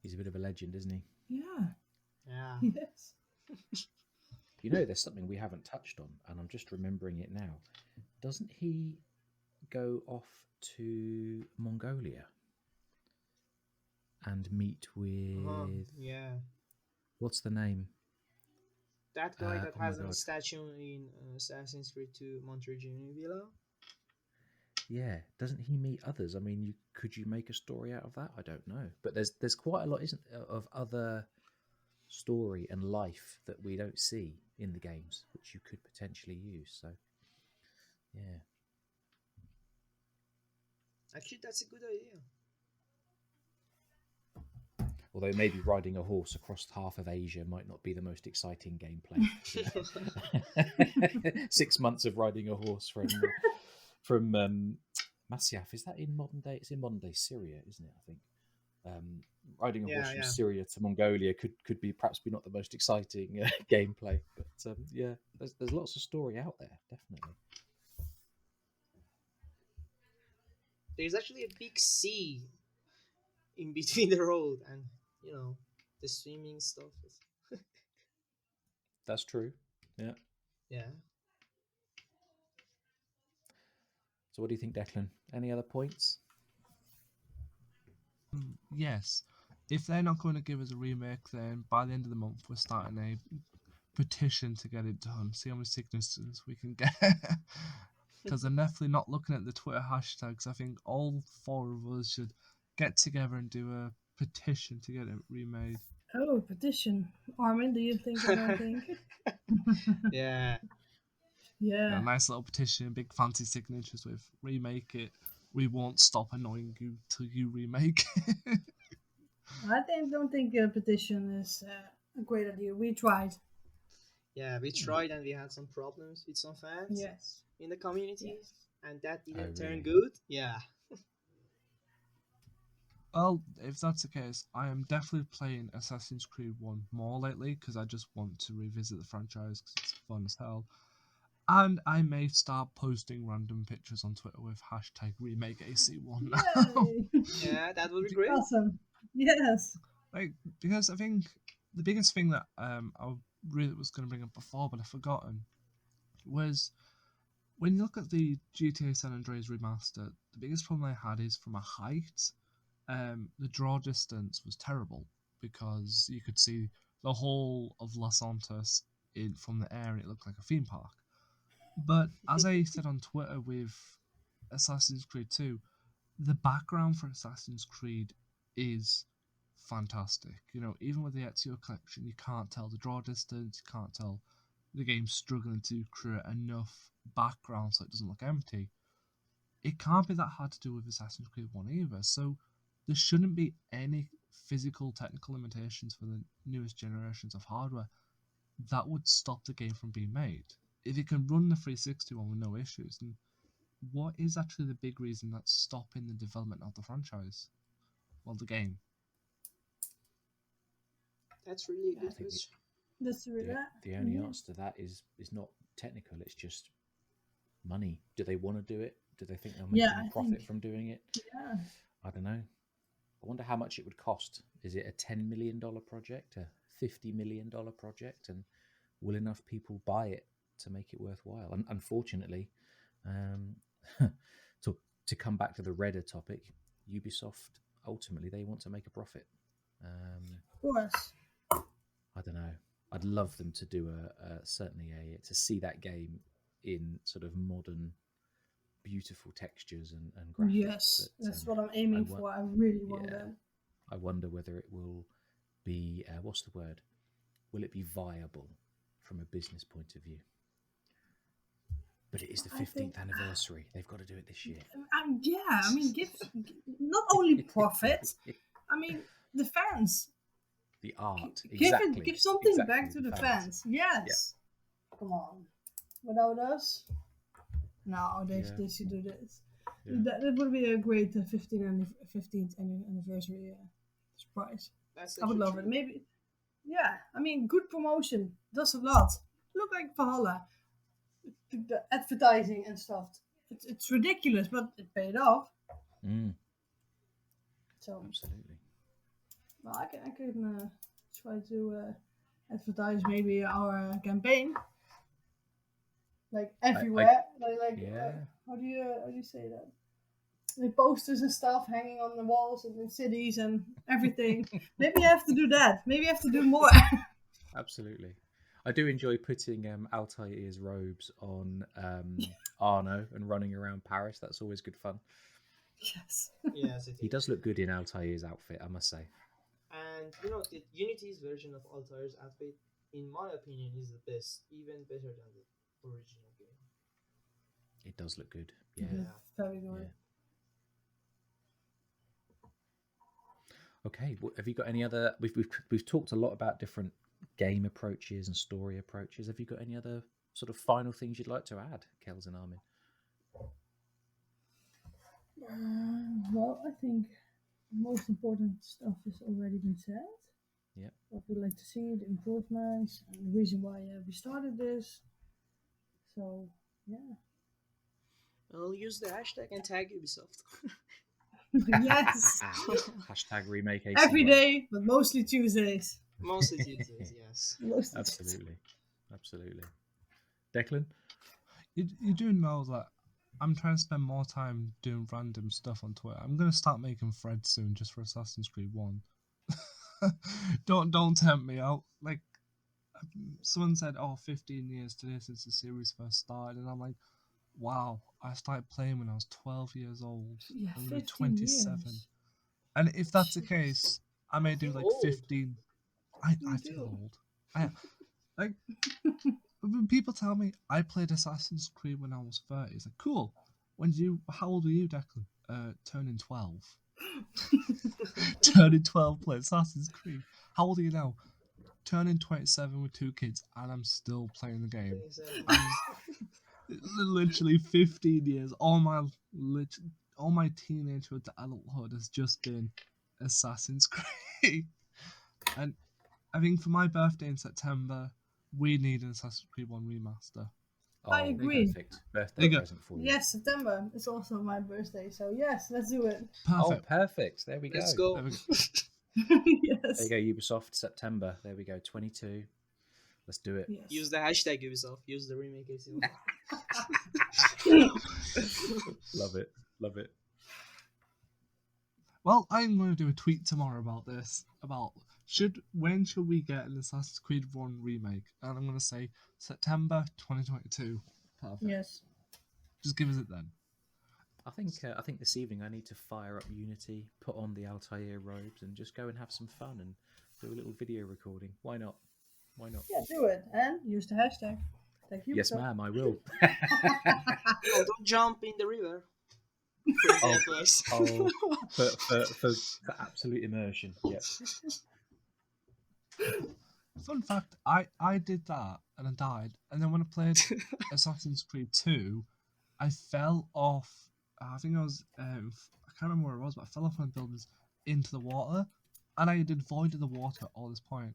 He's a bit of a legend, isn't he? Yeah. Yeah. Yes. There's something we haven't touched on, and I'm just remembering it now. Doesn't he go off to Mongolia and meet with... Yeah. What's the name? That guy that oh my has a God. statue in Assassin's Creed 2 Montergine Villa. Yeah, doesn't he meet others? I mean, could you make a story out of that? I don't know, but there's quite a lot, isn't there, of other story and life that we don't see in the games, which you could potentially use. So, yeah. Actually, that's a good idea. Although maybe riding a horse across half of Asia might not be the most exciting gameplay. 6 months of riding a horse from Masyaf. Is that in modern day? It's in modern day Syria, isn't it? I think riding a horse from Syria to Mongolia could be perhaps not the most exciting gameplay. But yeah, there's lots of story out there, definitely. There's actually a big sea in between the road, and the swimming stuff. That's true. Yeah. Yeah. So what do you think, Declan? Any other points? Yes. If they're not going to give us a remake, then by the end of the month we're starting a petition to get it done. See how many signatures we can get. because I'm definitely not looking at the Twitter hashtags. I think all four of us should get together and do a petition to get it remade. Oh, petition. Armin, do you think of anything? Yeah, Yeah. A nice little petition, big fancy signatures with remake it. We won't stop annoying you till you remake it. Don't think a petition is a great idea. We tried. yeah. We tried and we had some problems with some fans Yes. in the community, Yes. and that Oh, didn't turn really? good. Yeah. Well, if that's the case, I am definitely playing Assassin's Creed 1 more lately because I just want to revisit the franchise because it's fun as hell. And I may start posting random pictures on Twitter with hashtag Remake AC1 now. Yay! Yeah, that would be great. Awesome. Yes. Like, because I think the biggest thing that I really was going to bring up before, but I've forgotten, was when you look at the GTA San Andreas remaster, the biggest problem I had is from a height. The draw distance was terrible because you could see the whole of Los Santos from the air and it looked like a theme park. But as I said on Twitter with Assassin's Creed 2, the background for Assassin's Creed is fantastic. You know, even with the Ezio collection, you can't tell the draw distance, you can't tell the game's struggling to create enough background so it doesn't look empty. It can't be that hard to do with Assassin's Creed 1 either, so there shouldn't be any physical technical limitations for the newest generations of hardware that would stop the game from being made. If it can run the 360 one with no issues, then what is actually the big reason that's stopping the development of the franchise? Well, the game. That's really a I good think question. That's really that. the only Mhm. answer to that is not technical. It's just money. Do they want to do it? Do they think they'll make Yeah, any I profit think- from doing it? Yeah. I don't know. I wonder how much it would cost. Is it a $10 million project, a $50 million project, and will enough people buy it to make it worthwhile? And unfortunately, to come back to the Redder topic, Ubisoft ultimately they want to make a profit. Of course. I don't know. I'd love them to do to see that game in sort of modern, beautiful textures and graphics. Yes, but, that's what I'm aiming wa- for. I really want yeah. that. I wonder whether it will be what's the word? Will it be viable from a business point of view? But it is the I 15th think- anniversary. They've got to do it this year. Yeah, I mean, give not only profit. I mean, the fans. The art. Give something exactly, back to the fans. Yes. Come on. Without us, no, they should do this. Yeah. That would be a great 15th anniversary surprise. That's I would love it. Maybe, yeah. I mean, good promotion does a lot. Look like Valhalla, the advertising and stuff. It's ridiculous, but it paid off. So Absolutely. well, I can try to advertise maybe our campaign, like everywhere. How do you say that? Like posters and stuff hanging on the walls and in cities and everything. Maybe I have to do that. Maybe I have to do more. Absolutely. I do enjoy putting Altair's robes on Arno and running around Paris. That's always good fun. Yes. Yes, it He is. does look good in Altair's outfit, I must say. And you know, the Unity's version of Altair's outfit, in my opinion, is the best, even better than the original game. It does look good. Yeah. Very good. Yeah. Okay. Well, have you got any other? We've talked a lot about different game approaches and story approaches. Have you got any other sort of final things you'd like to add, Kells and Armin? Well, I think most important stuff has already been said. Yep. What we'd like to see, the improvements, and the reason why we started this. So, yeah. I'll use the hashtag and tag Ubisoft. Yes. Hashtag remake AC1. Every day, but mostly Tuesdays. Mostly Tuesdays, yes. Mostly Absolutely. Absolutely. Declan? You do know that I'm trying to spend more time doing random stuff on Twitter. I'm going to start making threads soon just for Assassin's Creed 1. Don't tempt me out. Like, someone said, 15 years today since the series first started, and I'm like, wow, I started playing when I was 12 years old. Yeah, I'm gonna be 15 27. years. And if that's the Jeez. case, I may do feel like old. 15. I You feel do. old. Like when people tell me I played Assassin's Creed when I was 30, it's like cool. How old are you, Declan? Turning 12. Turning 12 playing Assassin's Creed. How old are you now? Turning 27 with 2 kids, and I'm still playing the game. I'm literally 15 years. All my teenagehood to adulthood has just been Assassin's Creed. And I think for my birthday in September, we need an Assassin's Creed 1 remaster. I agree. Perfect birthday There you go. present for you. Yes, September is also my birthday, so yes, let's do it. Oh, Perfect. perfect. There we go. Let's go. There we go. Yes. There you go, Ubisoft, September. There we go, 22. Let's do it. Yes. Use the hashtag Ubisoft. Use the Remake AC1. Love it. Love it. Well, I'm going to do a tweet tomorrow about this. About when should we get an Assassin's Creed 1 remake? And I'm going to say September 2022. Perfect. Yes. Just give us it then. I think this evening I need to fire up Unity, put on the Altair robes, and just go and have some fun and do a little video recording. Why not? Why not? Yeah, do it. And use the hashtag. Thank you. Yes, ma'am, I will. Oh, don't jump in the river. Oh, Place. oh, for absolute immersion. Yep. Fun fact, I did that and I died. And then when I played Assassin's Creed 2, I fell off. I think I was, I can't remember where it was, but I fell off one of the buildings into the water. And I had avoided the water at all this point.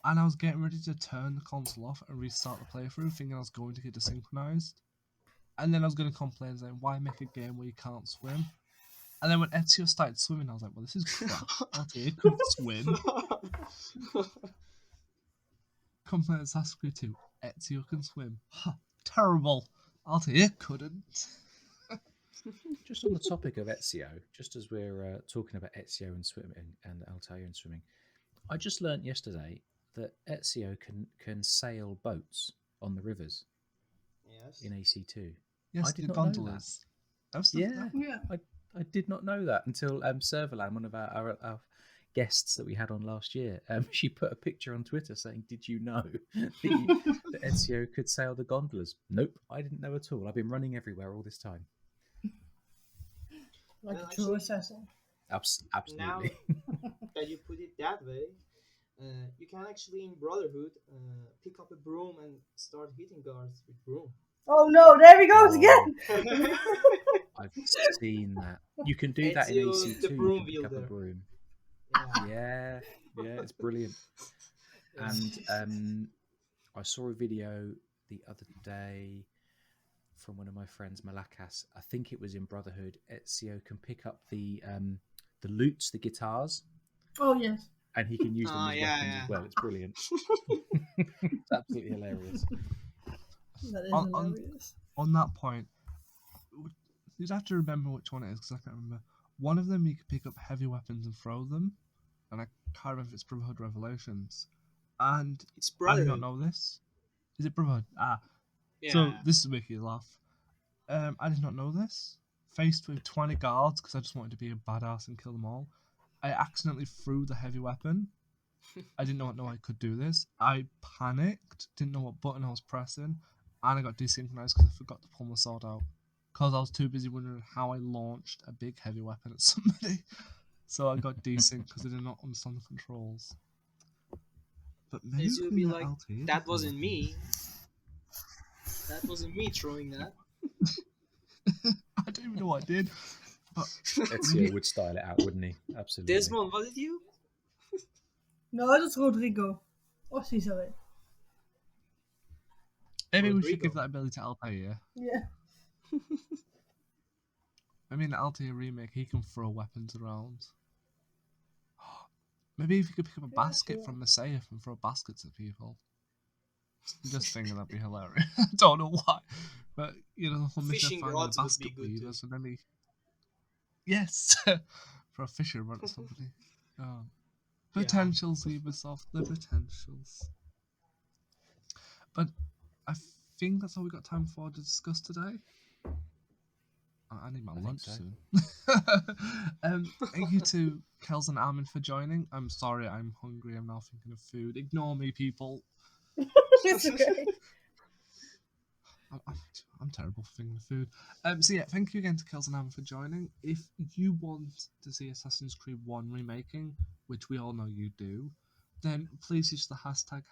And I was getting ready to turn the console off and restart the playthrough, thinking I was going to get desynchronized. And then I was going to complain saying, why make a game where you can't swim? And then when Ezio started swimming, I was like, well, this is crap. Okay, it could swim. Complain Assassin's Creed 2, Ezio can swim. Ha, terrible. Altair couldn't. Just on the topic of Ezio, just as we're talking about Ezio and swimming and Altair and swimming, I just learnt yesterday that Ezio can sail boats on the rivers Yes. in AC2. Yes, I did the not know that. gondolas. I've stuff Yeah, Yeah. I did not know that until Serverland, one of our guests that we had on last year, she put a picture on Twitter saying, "Did you know that Ezio could sail the gondolas?" Nope, I didn't know at all. I've been running everywhere all this time. Like Well, a true actually- assassin. Now Absolutely. that you put it that way, you can actually in Brotherhood pick up a broom and start hitting guards with broom. Oh no, there he goes Oh. again! I've seen that. You can do that in Ezio, AC2. the broom You can pick up a wielder. broom. Yeah. Yeah, it's brilliant. And I saw a video the other day from one of my friends, Malakas. I think it was in Brotherhood. Ezio can pick up the lutes, the guitars, Oh yes. and he can use them as yeah, weapons yeah. as well. It's brilliant. It's absolutely hilarious. That is On- hilarious. On that point, you'd have to remember which one it is, because I can't remember. One of them you could pick up heavy weapons and throw them, and I can't remember if it's Brotherhood Revelations. And It's I did Brotherhood. not know this. Is it Brotherhood? Yeah. So this is making you laugh. I did not know this. Faced with 20 guards, because I just wanted to be a badass and kill them all, I accidentally threw the heavy weapon. I didn't know I could do this. I panicked, didn't know what button I was pressing, and I got desynchronized because I forgot to pull my sword out. Because I was too busy wondering how I launched a big heavy weapon at somebody. So I got desynced because I did not understand the controls. But maybe Ezio we will can be let like, Altair that do wasn't it." me. That wasn't me throwing that. I don't even know what I did. But Ezio would style it out, wouldn't he? Absolutely. Desmond, was it you? No, dat is Rodrigo. Or Cesare. maybe we should give Rodrigo. that ability to Altair. Yeah. I mean, the Altair remake, he can throw weapons around. Maybe if you could pick up a Yeah, basket sure. from Messiah and throw baskets at people. I'm just thinking that'd be hilarious. I don't know why. But, you know, the whole mission Fishing of finding rods the would be basket good too. weavers and then he... Yes! For a fisher run at somebody. Oh. Potentials, Ubisoft, the potentials. But I think that's all we got time for to discuss today. I need my I think lunch so. soon. Thank you to Kells and Armin for joining. I'm sorry, I'm hungry. I'm now thinking of food. Ignore me, people. It's okay. I'm terrible for thinking of food. So yeah, thank you again to Kells and Armin for joining. If you want to see Assassin's Creed 1 remaking, which we all know you do, then please use the hashtag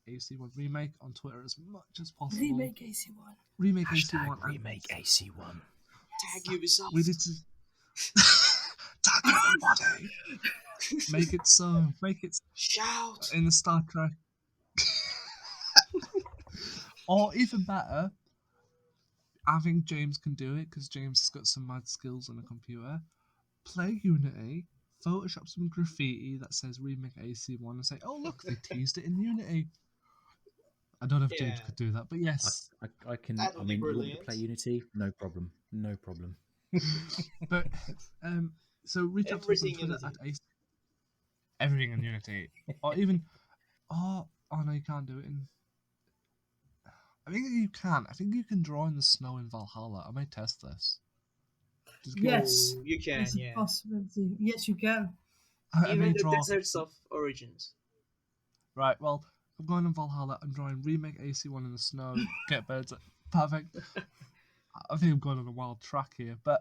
AC1 remake on Twitter as much as possible. Remake AC1. Remake Hashtag AC1. remake AC1. Tag Ubisoft. We need to tag everybody. Make it so. Make it Shout. in the Star Trek. Or even better, I think James can do it because James has got some mad skills on a computer. Play Unity, Photoshop some graffiti that says Remake AC1 and say, oh look, they teased it in Unity. I don't know if James Yeah. could do that, but yes. I can. That would I be mean, you want me to brilliant. play Unity? No problem. No problem. But so reach out to us on Everything Twitter Unity. at AC. Everything in Unity, or even oh no, you can't do it in. I think you can. I think you can draw in the snow in Valhalla. I may test this. Just give Yes. Oh, you can, There's a yeah. possibility. Yes, you can. I may Even the draw. deserts of Origins. Right, well, I'm going in Valhalla. I'm drawing Remake AC1 in the snow. Get birds. Perfect. I think I'm going on a wild track here, but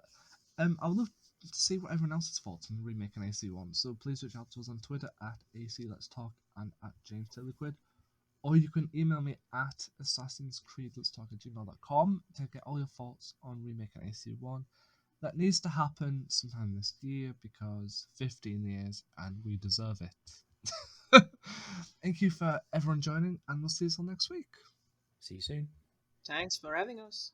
I would love to see what everyone else's thoughts on Remake and AC1. So please reach out to us on Twitter at AC Let's Talk and at James Tilliquid. Or you can email me at assassinscreedletstalk@gmail.com to get all your thoughts on Remake and AC1. That needs to happen sometime this year because 15 years and we deserve it. Thank you for everyone joining, and we'll see you all next week. See you soon. Thanks for having us.